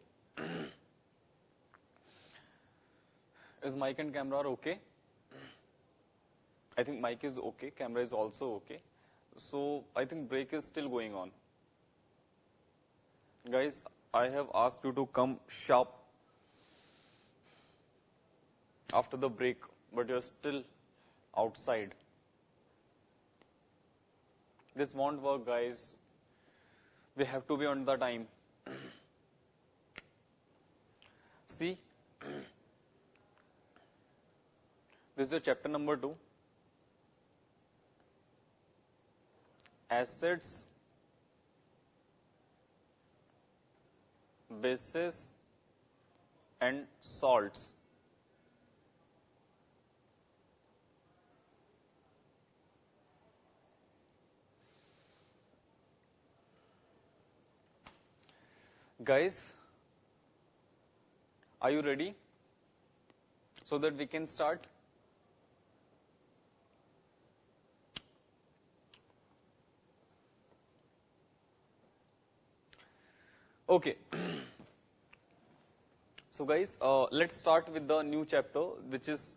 Is mic and camera okay? I think mic is okay, camera is also okay. So I think break is still going on. Guys, I have asked you to come sharp after the break, but you're still outside. This won't work, guys. We have to be on the time. See, this is your chapter number 2. Acids, bases, and salts. Guys, are you ready? So that we can start? Okay. So guys, let's start with the new chapter, which is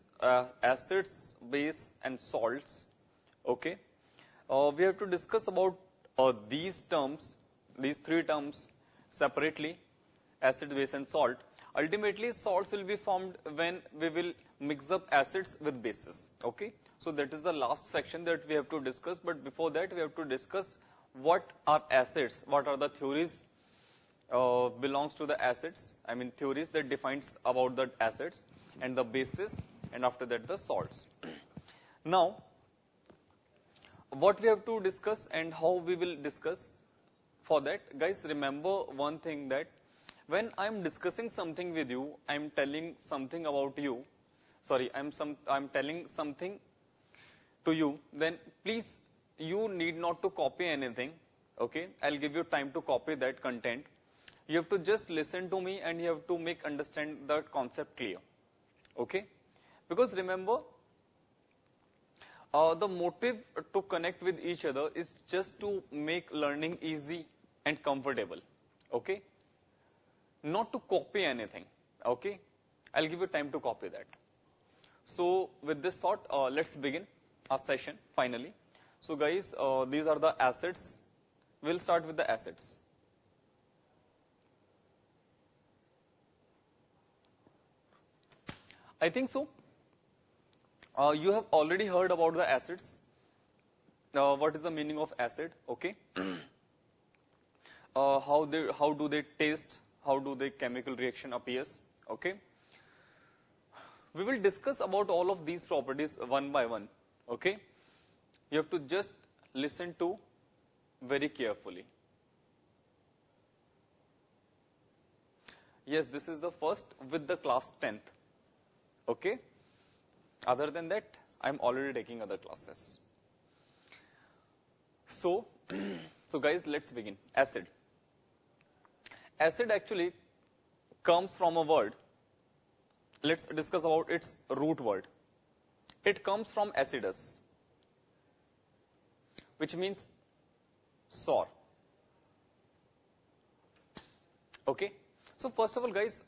acids, base, and salts. Okay. We have to discuss about these terms, these 3 terms separately, acid, base, and salt. Ultimately, salts will be formed when we will mix up acids with bases. Okay. So that is the last section that we have to discuss. But before that, we have to discuss what are acids, what are the theories belongs to the acids, I mean theories that defines about the acids, and the bases, and after that the salts. Now, what we have to discuss and how we will discuss, for that, guys, remember one thing, that when I'm discussing something with you, I'm telling something about you, sorry, I'm telling something to you, then please, you need not to copy anything. Okay, I'll give you time to copy that content. You have to just listen to me and you have to make understand the concept clear. Okay? Because remember, the motive to connect with each other is just to make learning easy and comfortable. Okay? Not to copy anything. Okay? I'll give you time to copy that. So with this thought, let's begin our session finally. So guys, these are the acids. We'll start with the acids. I think so. You have already heard about the acids. What is the meaning of acid? Okay. How do they taste? How do the chemical reaction appears? Okay. We will discuss about all of these properties one by one. Okay. You have to just listen to very carefully. Yes, this is the first with the class 10th. Okay. Other than that, I'm already taking other classes. So, guys, let's begin. Acid. Acid actually comes from a word. Let's discuss about its root word. It comes from acidus, which means sour. Okay. So first of all, guys,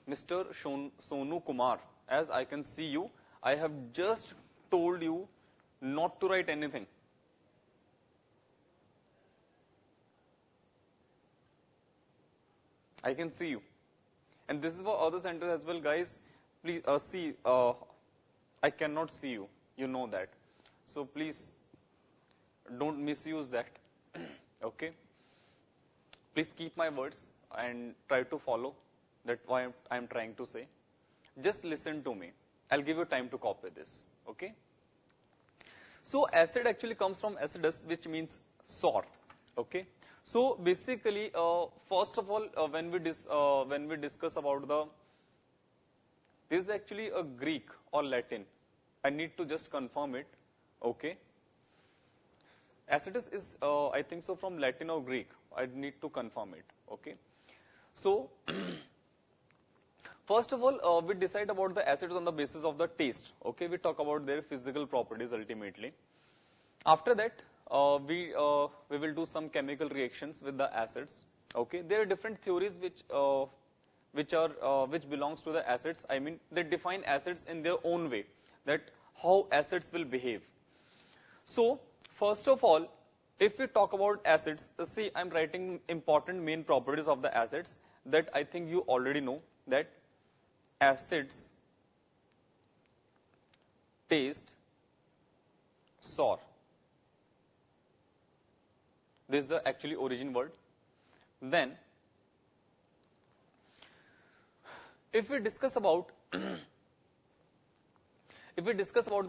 Mr. Sonu Kumar, as I can see you, I have just told you not to write anything. I can see you. And this is for other centers as well, guys. Please see, I cannot see you. You know that. So please don't misuse that. Okay. Please keep my words and try to follow that what I'm trying to say. Just listen to me. I'll give you time to copy this. Okay. So acid actually comes from acidus, which means sour. Okay. So basically, first of all, when we discuss about this is actually a Greek or Latin. I need to just confirm it. Okay. Acidus is, I think so, from Latin or Greek. I need to confirm it. Okay. So first of all, we decide about the acids on the basis of the taste. Okay. We talk about their physical properties ultimately. After that, we will do some chemical reactions with the acids. Okay, there are different theories which belongs to the acids. I mean, they define acids in their own way, that how acids will behave. So, first of all, if we talk about acids, see, I'm writing important main properties of the acids that I think you already know, that acids taste sour. This is the actually origin word. Then, if we discuss about the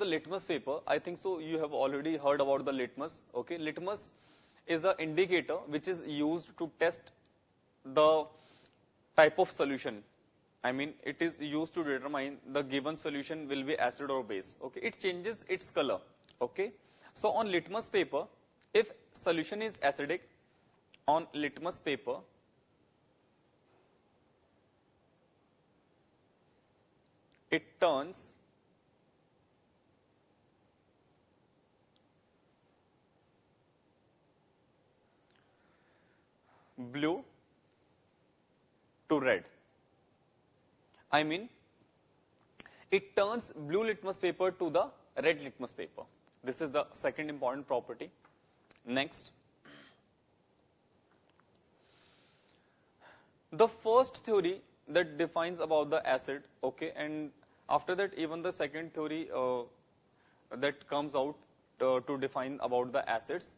litmus paper, I think so you have already heard about the litmus. Okay, litmus is an indicator which is used to test the type of solution. I mean, it is used to determine the given solution will be acid or base. Okay, it changes its color. Okay, so on litmus paper, if solution is acidic, on litmus paper, it turns blue to red. I mean, it turns blue litmus paper to the red litmus paper. This is the second important property. Next, the first theory that defines about the acid, okay, and after that even the second theory that comes out to define about the acids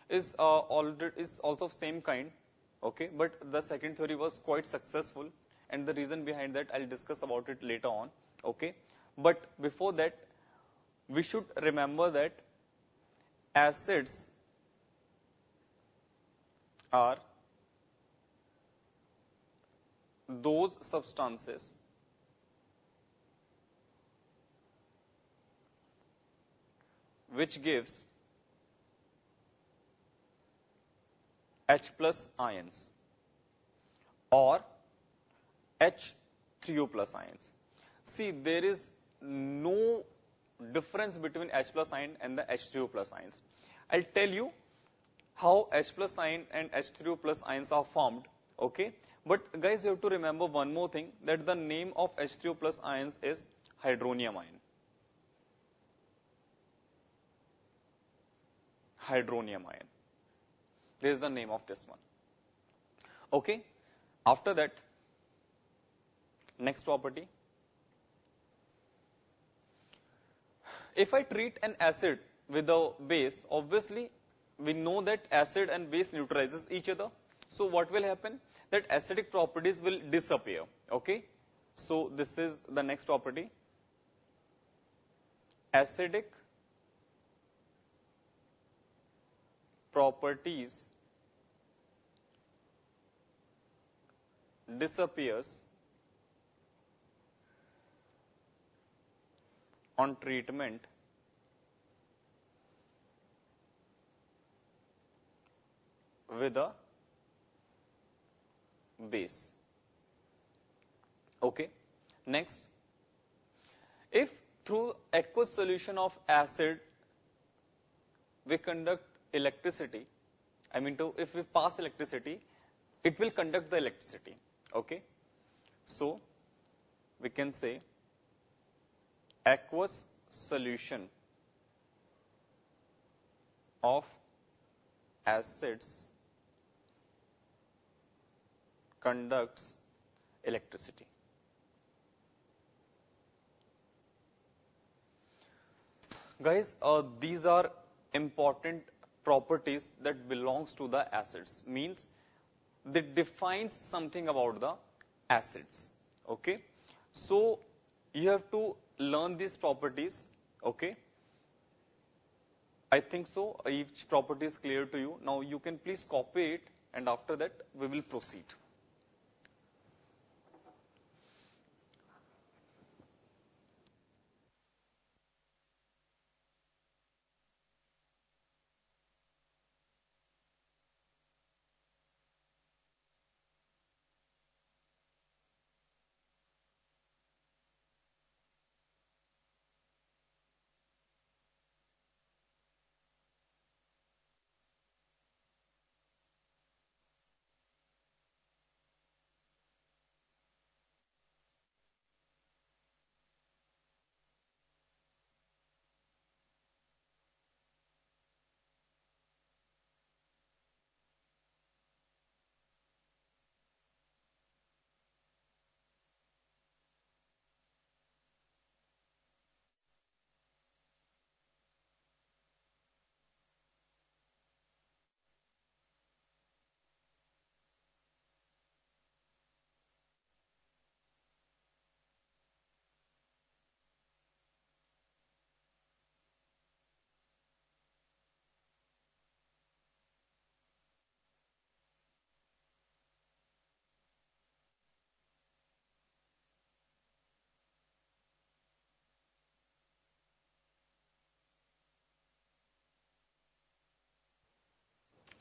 is also same kind, okay, but the second theory was quite successful, and the reason behind that I'll discuss about it later on, okay. But before that, we should remember that acids are those substances which gives H plus ions or H3O plus ions. See, there is no difference between H plus ion and the H3O plus ions. I'll tell you how H plus ion and H3O plus ions are formed, okay? But guys, you have to remember one more thing, that the name of H3O plus ions is hydronium ion. Hydronium ion. This is the name of this one. Okay? After that, next property. If I treat an acid with a base, obviously we know that acid and base neutralizes each other. So what will happen? That acidic properties will disappear. Okay? So this is the next property. Acidic properties disappears on treatment with a base. Okay. Next, if through aqueous solution of acid we conduct electricity, I mean if we pass electricity, it will conduct the electricity. Okay. So we can say aqueous solution of acids conducts electricity. Guys, these are important properties that belongs to the acids. Means they define something about the acids. Okay, so you have to learn these properties. Okay, I think so. Each property is clear to you. Now you can please copy it, and after that we will proceed.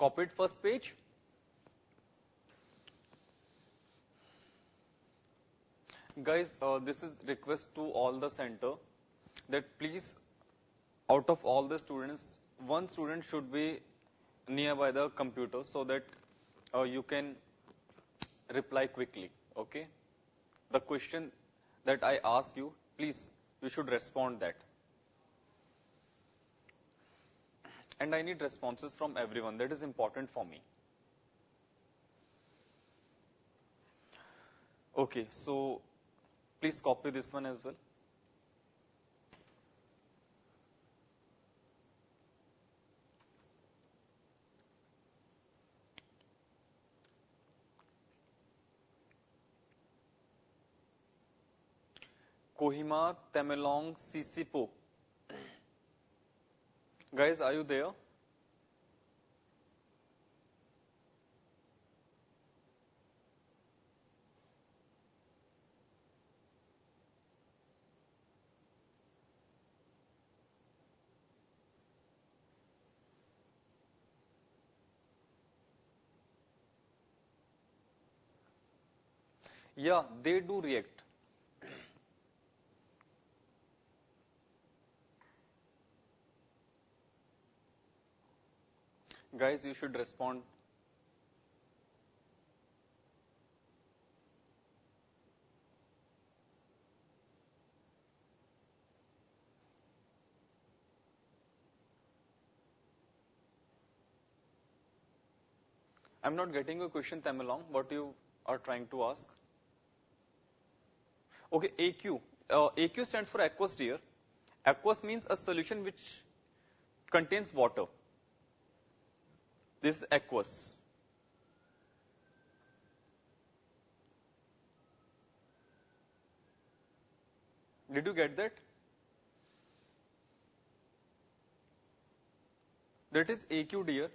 Copied first page. Guys, this is request to all the center that please, out of all the students, one student should be nearby the computer so that you can reply quickly. Okay, the question that I ask you, please, you should respond that. And I need responses from everyone. That is important for me. Okay, so please copy this one as well. Kohima Temelong Sisipo. Guys, are you there? Yeah, they do react. Guys, you should respond. I'm not getting a question, Temelong. What you are trying to ask? Okay, AQ. AQ stands for aqueous, dear. Aqueous means a solution which contains water. This is aqueous. Did you get that? That is AQ, dear.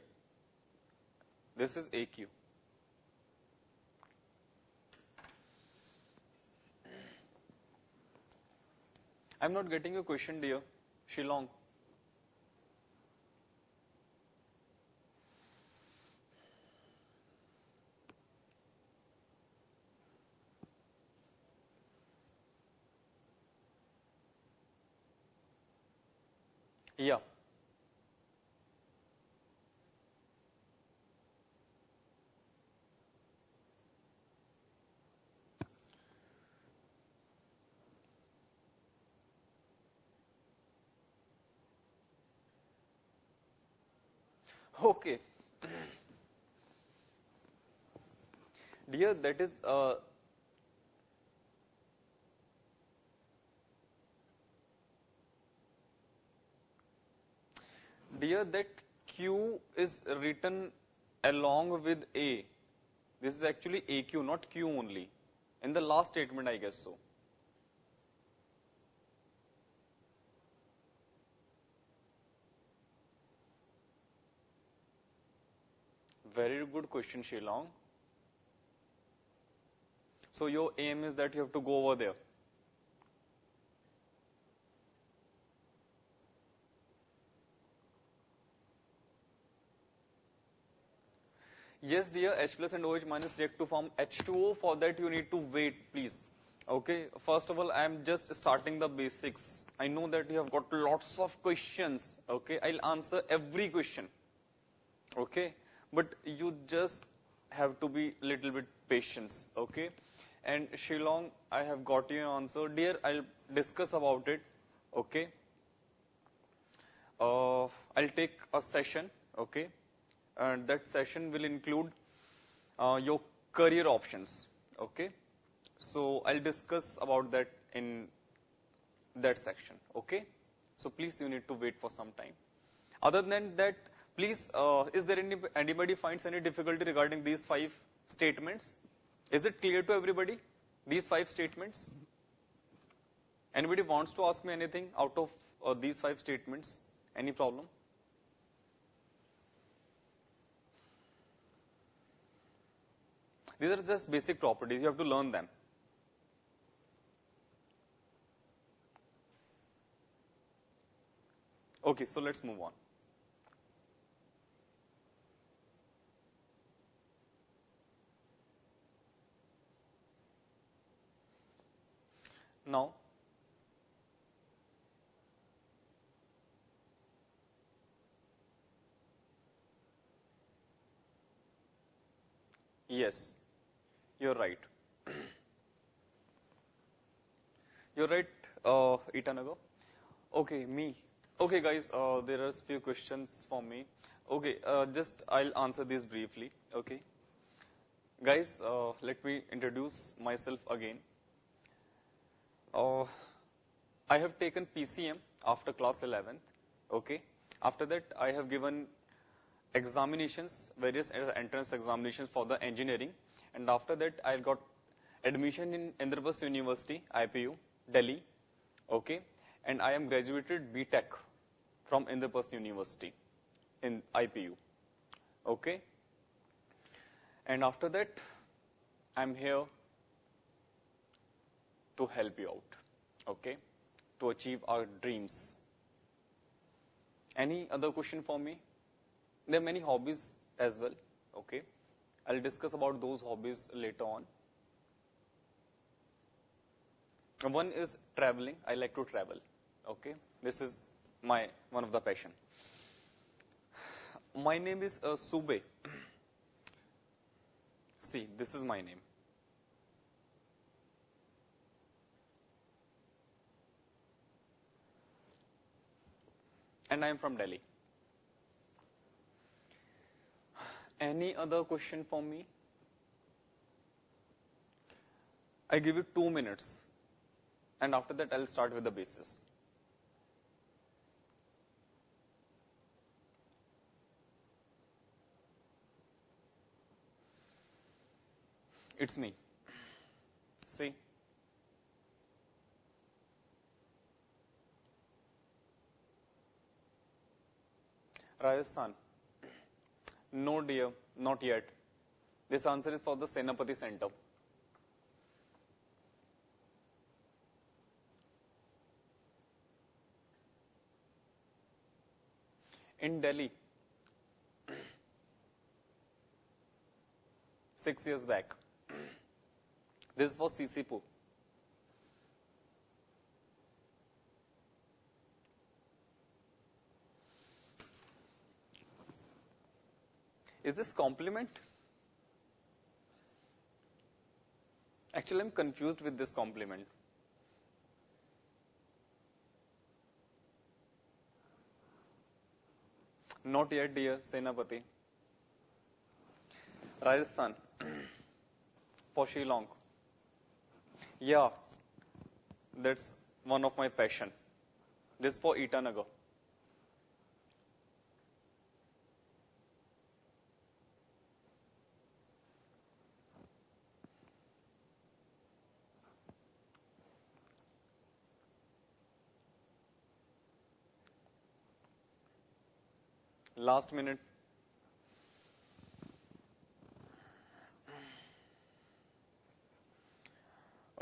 This is AQ. I'm not getting a question, dear. Shillong. Yeah. Okay. Dear, that is dear, that Q is written along with A. This is actually AQ, not Q only. In the last statement, I guess so. Very good question, Shilong. So your aim is that you have to go over there. Yes, dear, H plus and OH minus react to form H2O. For that, you need to wait, please. Okay, first of all, I am just starting the basics. I know that you have got lots of questions. Okay, I'll answer every question. Okay, but you just have to be little bit patience. Okay, and Shillong, I have got your answer. Dear, I'll discuss about it. Okay, I'll take a session. Okay, and that session will include your career options. Okay, so I'll discuss about that in that section. Okay, so please you need to wait for some time. Other than that, please, is there anybody finds any difficulty regarding these 5 statements? Is it clear to everybody, these 5 statements? Anybody wants to ask me anything out of these 5 statements? Any problem? These are just basic properties. You have to learn them. Okay, so let's move on. Now, yes, you're right. You're right, Itanago. Okay, me. Okay, guys, there are few questions for me. Okay, just I'll answer this briefly. Okay, guys, let me introduce myself again. I have taken PCM after class 11th. Okay, after that I have given examinations, various entrance examinations for the engineering, and after that I got admission in Indraprastha University, IPU, Delhi. Okay, and I am graduated BTech from Indraprastha University in IPU. Okay, and after that I'm here to help you out. Okay, to achieve our dreams. Any other question for me? There are many hobbies as well. Okay, I'll discuss about those hobbies later on. One is traveling. I like to travel. Okay, this is my one of the passion. My name is Sube. See, this is my name. And I am from Delhi. Any other question for me? I give you 2 minutes. And after that, I'll start with the basis. It's me. See? Rajasthan. No, dear, not yet. This answer is for the Senapati Center. In Delhi, 6 years back. This was CC2. Is this compliment? Actually, I'm confused with this compliment. Not yet, dear Senapati. Rajasthan. for Shillong. Yeah, that's one of my passion. This for Itanagar. Last minute.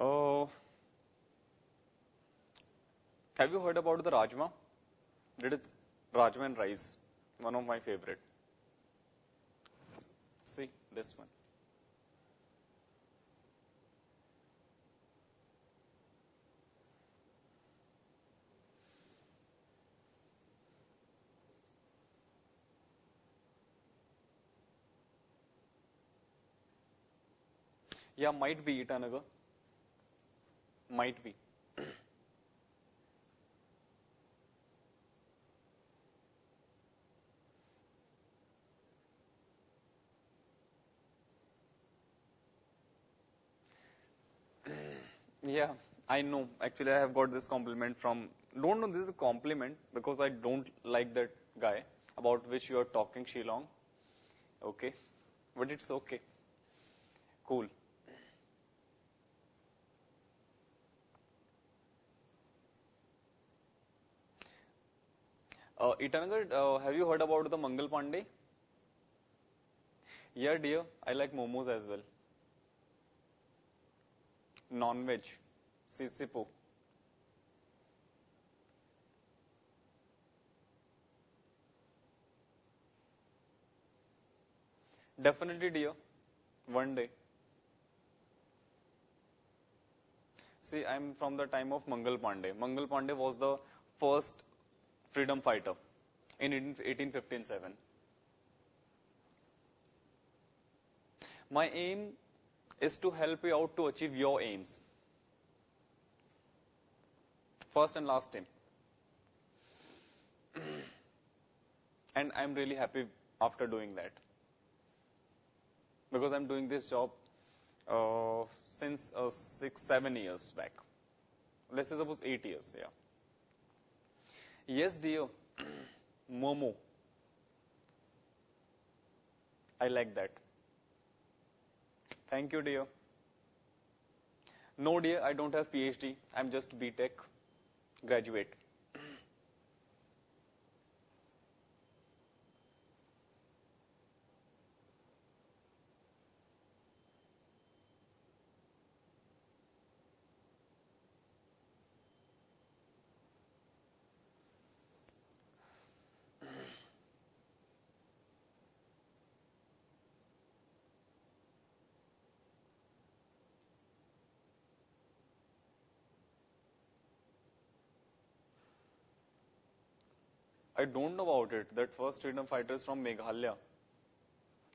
Oh, have you heard about the Rajma? That is Rajma and rice. One of my favorite. See this one. Yeah, might be Itanagar. Might be. Yeah, I know. Actually, I have got this compliment from. Don't know this is a compliment because I don't like that guy about which you are talking, Shillong. Okay, but it's okay. Cool. Itanagar, have you heard about the Mangal Pandey? Yeah, dear. I like momos as well. Non-veg. Sisipo. Definitely, dear. One day. See, I'm from the time of Mangal Pandey. Mangal Pandey was the first freedom fighter in 1857. My aim is to help you out to achieve your aims. First and last aim. And I'm really happy after doing that. Because I'm doing this job uh, since 6, 7 years back. Let's say suppose 8 years, yeah. Yes, dear. Momo. I like that. Thank you, dear. No, dear, I don't have PhD. I'm just BTech graduate. I don't know about it. That first freedom fighters from Meghalaya.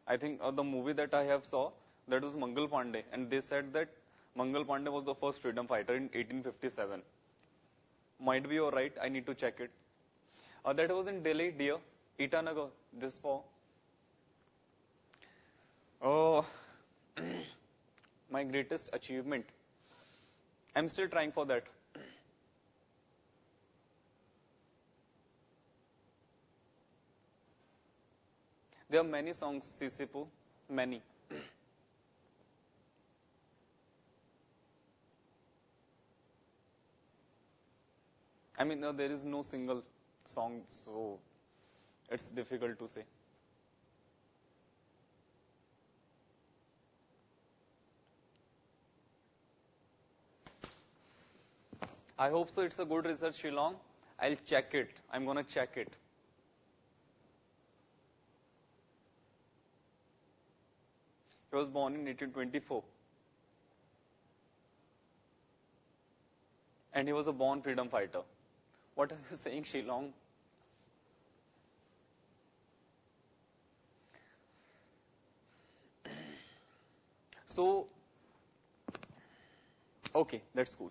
I think the movie that I have saw, that was Mangal Pandey, and they said that Mangal Pandey was the first freedom fighter in 1857. Might be alright. I need to check it. That was in Delhi, dear. Itanagar. This for. Oh, my greatest achievement. I'm still trying for that. There are many songs, Sisipu, many. I mean, there is no single song, so it's difficult to say. I hope so. It's a good research, Shillong. I'll check it. I'm gonna check it. He was born in 1824, and he was a born freedom fighter. What are you saying, Shillong? So, okay, that's cool.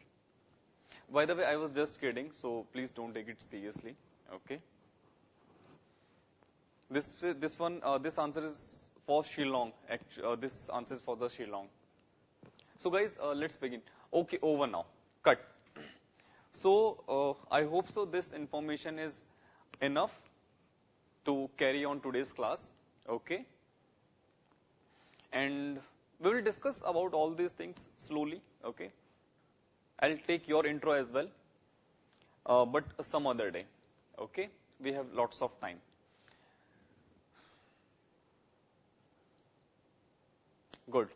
By the way, I was just kidding, so please don't take it seriously. Okay. This one, this answer is for Shillong. This answer is for the Shillong. So guys, let's begin. Okay, over now. Cut. So I hope so this information is enough to carry on today's class. Okay. And we will discuss about all these things slowly. Okay. I'll take your intro as well, but some other day. Okay. We have lots of time. Good.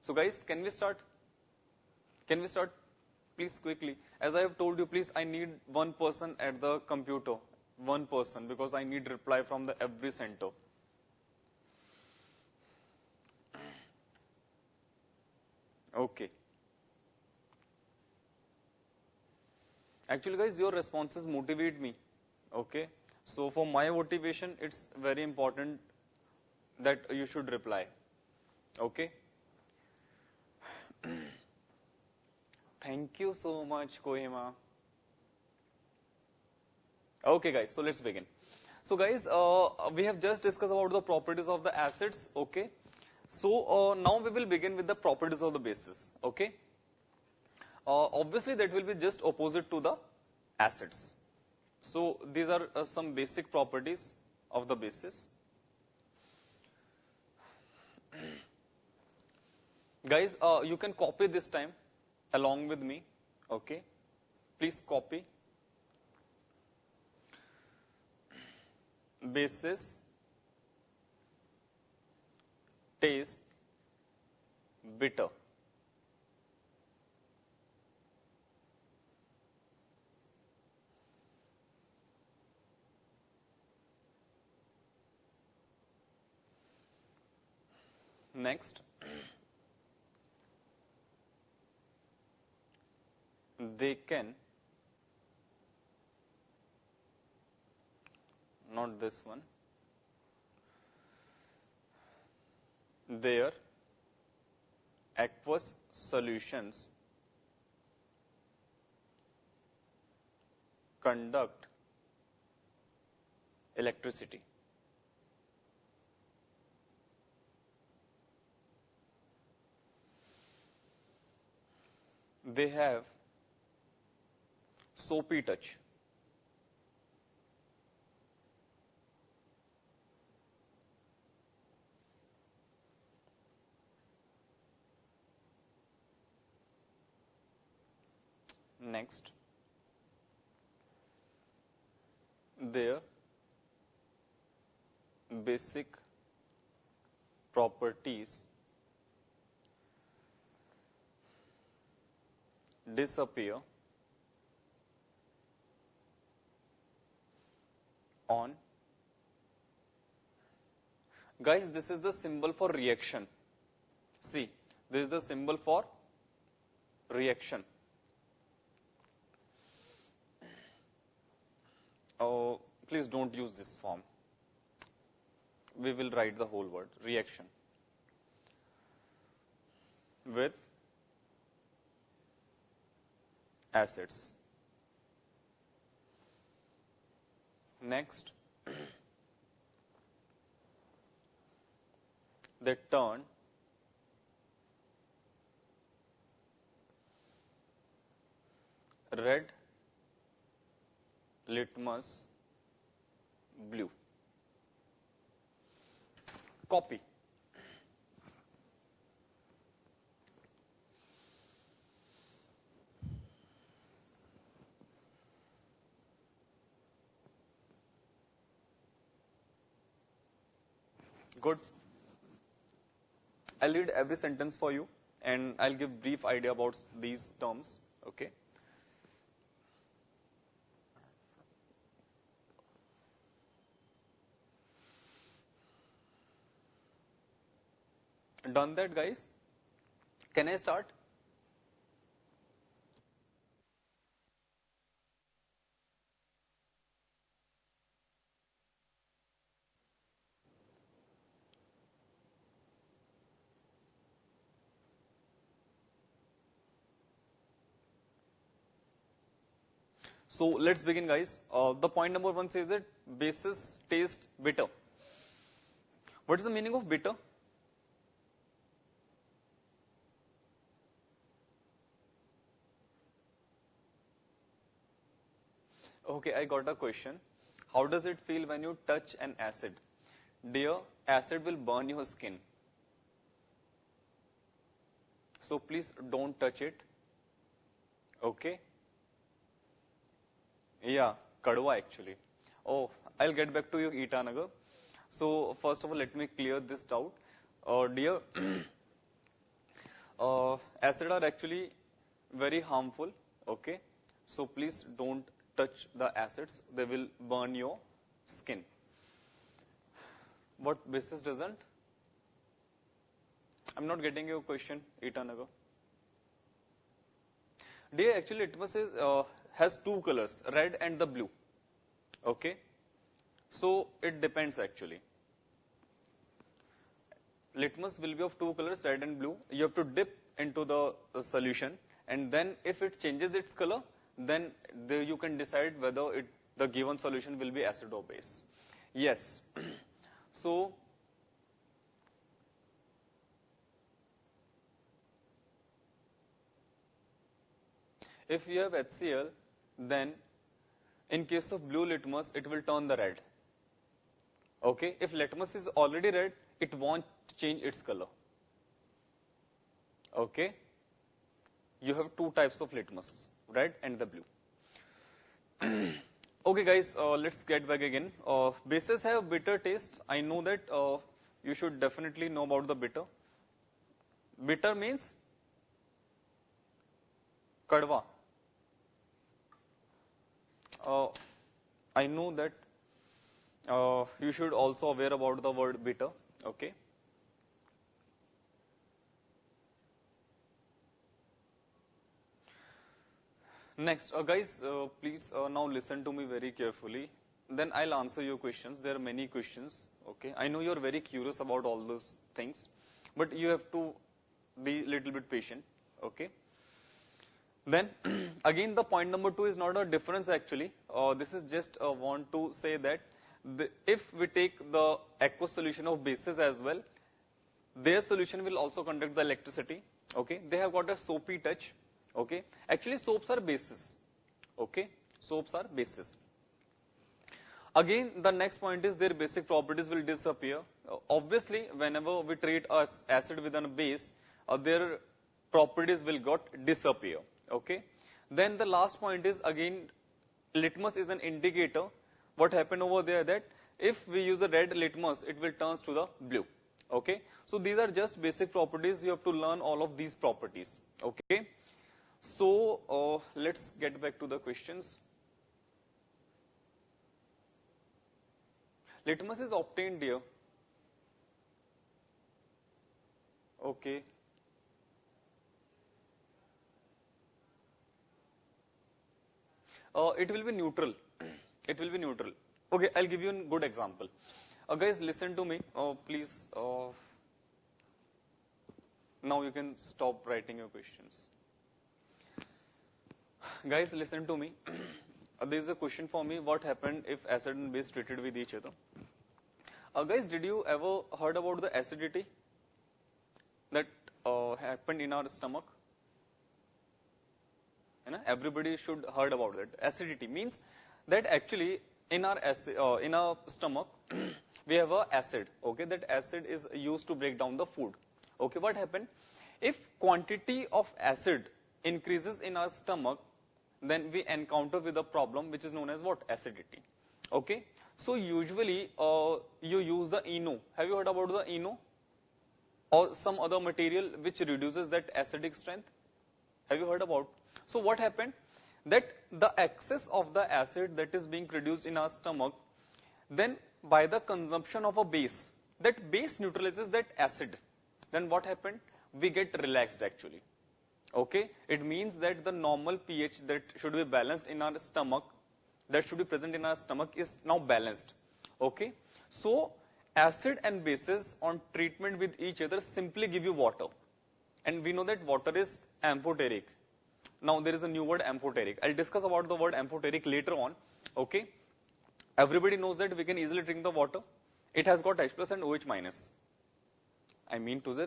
So guys, can we start? Can we start? Please quickly. As I have told you, please, I need one person at the computer. One person, because I need reply from the every center. Okay. Actually, guys, your responses motivate me. Okay. So for my motivation, it's very important that you should reply. Okay. Thank you so much, Kohima. Okay, guys, so let's begin. So, guys, we have just discussed about the properties of the acids. Okay. So, now we will begin with the properties of the bases. Okay. Obviously, that will be just opposite to the acids. So, these are some basic properties of the bases. Guys, you can copy this time along with me. Okay. Please copy. Bases, taste, bitter. Next, they can, not this one, their aqueous solutions conduct electricity. They have soapy touch. Next, their basic properties disappear on. Guys, this is the symbol for reaction. See, this is the symbol for reaction. Oh, please don't use this form. We will write the whole word, reaction, with acids. Next, they turn red litmus blue. Copy. Good. I'll read every sentence for you and I'll give brief idea about these terms. Okay. Done that, guys? Can I start? So let's begin, guys. The point number 1 says that bases taste bitter. What is the meaning of bitter? Okay, I got a question. How does it feel when you touch an acid? Dear, acid will burn your skin. So please don't touch it. Okay? Yeah, Kadwa actually. Oh, I'll get back to you, Itanagar. So first of all, let me clear this doubt. Dear, acid are actually very harmful. Okay? So please don't touch the acids. They will burn your skin. What basis doesn't? I'm not getting your question, Itanagar. Dear, actually litmus is, has two colors, red and the blue. Okay? So it depends actually. Litmus will be of two colors, red and blue. You have to dip into the solution, and then if it changes its color, then you can decide whether the given solution will be acid or base. Yes. So if you have HCl, then in case of blue litmus, it will turn the red. Okay, if litmus is already red, it won't change its color. Okay, you have two types of litmus, red and the blue. Okay guys, let's get back again. Bases have bitter taste. I know that you should definitely know about the bitter. Bitter means kadwa. I know that you should also aware about the word bitter. Okay. Next, guys, please now listen to me very carefully. Then I'll answer your questions. There are many questions. Okay. I know you're very curious about all those things, but you have to be a little bit patient. Okay. Then again, the point number 2 is not a difference actually. This is just want to say that if we take the aqueous solution of bases as well, their solution will also conduct the electricity. Okay, they have got a soapy touch. Okay, actually soaps are bases. Okay, soaps are bases. Again, the next point is their basic properties will disappear. Obviously, whenever we treat a acid with a base, their properties will disappear. Okay. Then the last point is again, litmus is an indicator. What happened over there that if we use a red litmus, it will turn to the blue. Okay. So these are just basic properties. You have to learn all of these properties. Okay. So let's get back to the questions. Litmus is obtained here. Okay. It will be neutral. It will be neutral. Okay, I'll give you a good example. Guys, listen to me. Please. Now you can stop writing your questions. Guys, listen to me. There is a question for me. What happened if acid and base treated with each other? Guys, did you ever heard about the acidity that happened in our stomach? You know, everybody should heard about that. Acidity means that actually in our stomach we have a acid. Okay, that acid is used to break down the food. Okay, what happened if quantity of acid increases in our stomach? Then we encounter with a problem which is known as what? Acidity. Okay, so usually you use the ENO. Have you heard about the ENO or some other material which reduces that acidic strength? Have you heard about? So what happened that the excess of the acid that is being produced in our stomach, then by the consumption of a base, that base neutralizes that acid. Then what happened? We get relaxed actually. Okay, it means that the normal pH that should be balanced in our stomach, that should be present in our stomach, is now balanced. Okay, so acid and bases on treatment with each other simply give you water, and we know that water is amphoteric. Now there is a new word, amphoteric. I'll discuss about the word amphoteric later on. Okay, everybody knows that we can easily drink the water. It has got H plus and OH minus. I mean to say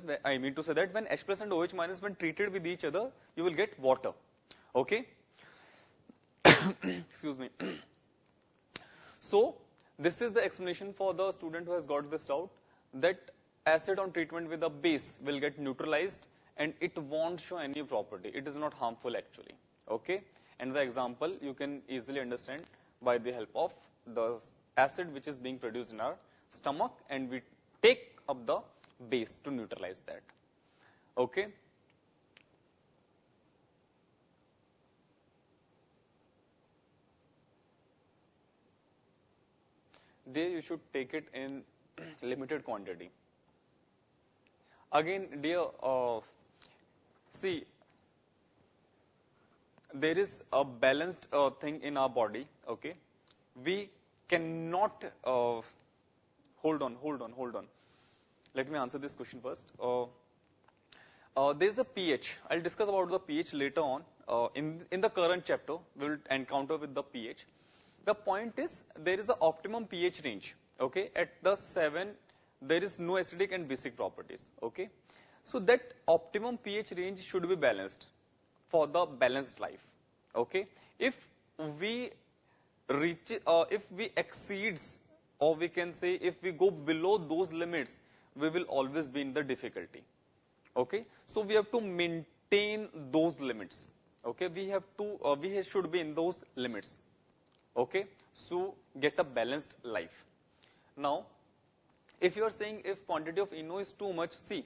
that when H plus and OH minus when treated with each other, you will get water. Okay. excuse me. So this is the explanation for the student who has got this doubt, that acid on treatment with a base will get neutralized and it won't show any property. It is not harmful actually. Okay. And the example you can easily understand by the help of the acid which is being produced in our stomach, and we take up the base to neutralize that. Okay. There you should take it in limited quantity. Again, dear, see, there is a balanced thing in our body. Okay, we cannot hold on. Let me answer this question first. There is a pH. I'll discuss about the pH later on. In the current chapter, we will encounter with the pH. The point is, there is an optimum pH range. Okay, at the 7, there is no acidic and basic properties. Okay, so that optimum pH range should be balanced for the balanced life. Okay, if we reach, if we exceeds, or we can say if we go below those limits, we will always be in the difficulty. Okay, so we have to maintain those limits. Okay, we have to, we should be in those limits. Okay, so get a balanced life. Now, if you are saying if quantity of ENO is too much, see,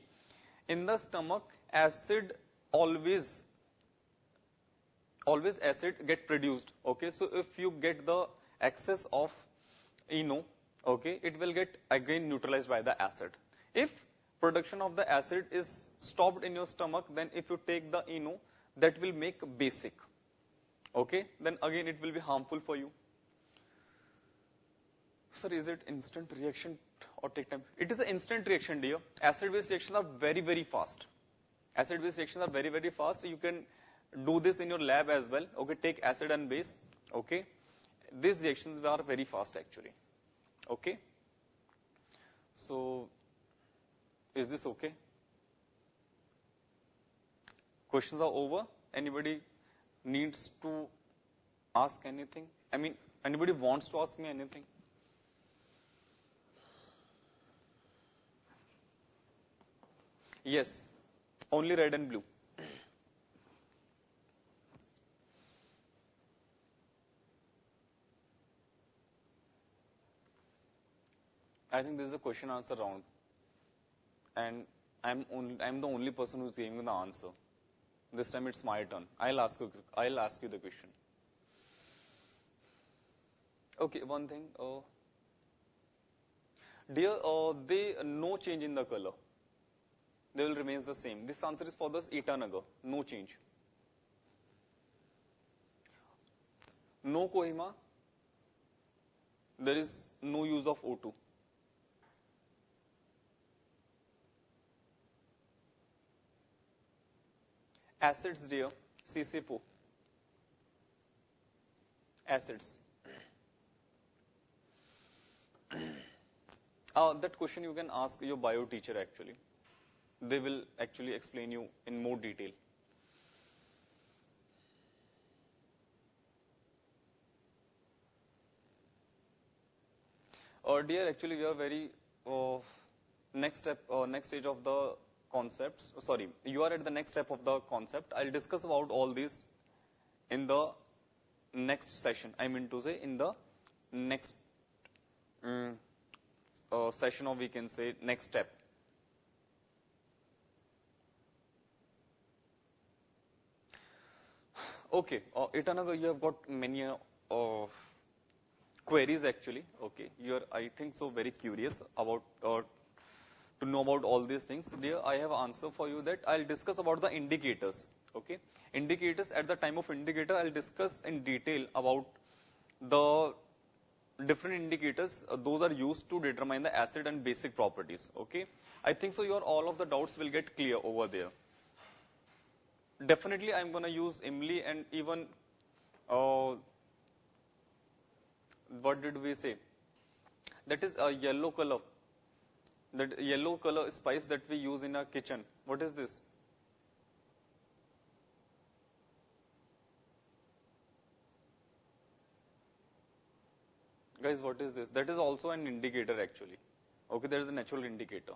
in the stomach, acid always acid get produced. Okay, so if you get the excess of ENO, okay, it will get again neutralized by the acid. If production of the acid is stopped in your stomach, then if you take the ENO, that will make basic. Okay, then again it will be harmful for you. Sir, is it instant reaction or take time? It is an instant reaction, dear. Acid-base reactions are very, very fast. Acid-base reactions are very, very fast. So you can do this in your lab as well. Okay, take acid and base. Okay, these reactions are very fast actually. Okay, so is this okay? Questions are over. Anybody needs to ask anything? I mean, anybody wants to ask me anything? Yes, only red and blue. I think this is a question answer round, and I'm the only person who's giving the answer. This time it's my turn. I'll ask you the question. Okay, one thing. Dear, they no change in the color. They will remain the same. This answer is for this Itanagar. No change. No Kohima. There is no use of O2. Acids, dear. CCPO. Acids. That question you can ask your bio teacher actually. They will actually explain you in more detail. Dear, actually we are very next stage of the concepts. Sorry, you are at the next step of the concept. I'll discuss about all these in the next session. I mean to say in the next session, or we can say next step. Okay, Itanagar, you have got many queries actually. Okay, you are, I think so, very curious about to know about all these things. Dear, I have answer for you that I'll discuss about the indicators. Okay, indicators, at the time of indicator, I'll discuss in detail about the different indicators. Those are used to determine the acid and basic properties. Okay, I think so your all of the doubts will get clear over there. Definitely I'm going to use IMLI, and even what did we say? That is a yellow color. That yellow color spice that we use in our kitchen. What is this? Guys, what is this? That is also an indicator actually. Okay, there is a natural indicator.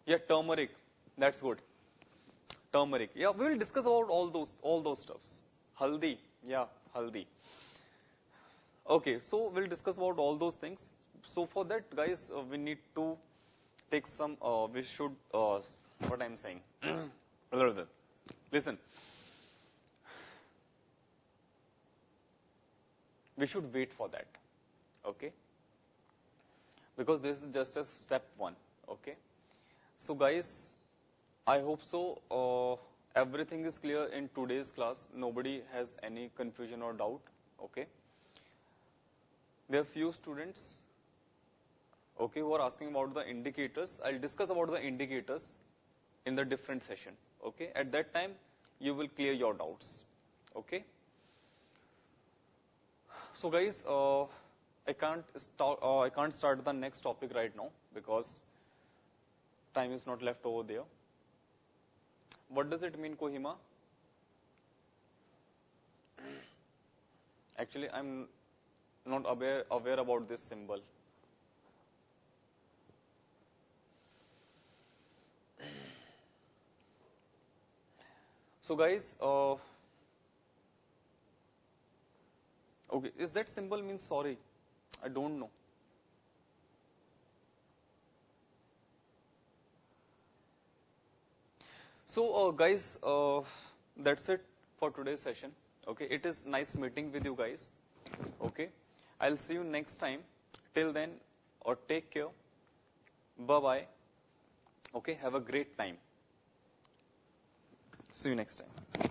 Yeah, turmeric. That's good. Turmeric. Yeah, we will discuss about all those stuffs. Haldi. Yeah, haldi. Okay, so we'll discuss about all those things. So for that, guys, we need to take some. We should. What I'm saying. Listen. We should wait for that. Okay. Because this is just a step one. Okay. So guys, I hope so. Everything is clear in today's class. Nobody has any confusion or doubt. Okay. There are few students, okay, who are asking about the indicators. I'll discuss about the indicators in the different session. Okay. At that time, you will clear your doubts. Okay. So guys, I can't start the next topic right now because time is not left over there. What does it mean, Kohima? Actually, I'm not aware about this symbol. So guys, okay, is that symbol means sorry? I don't know. So guys, that's it for today's session. Okay, it is nice meeting with you guys. Okay, I'll see you next time. Till then, or take care. Bye bye. Okay, have a great time. See you next time.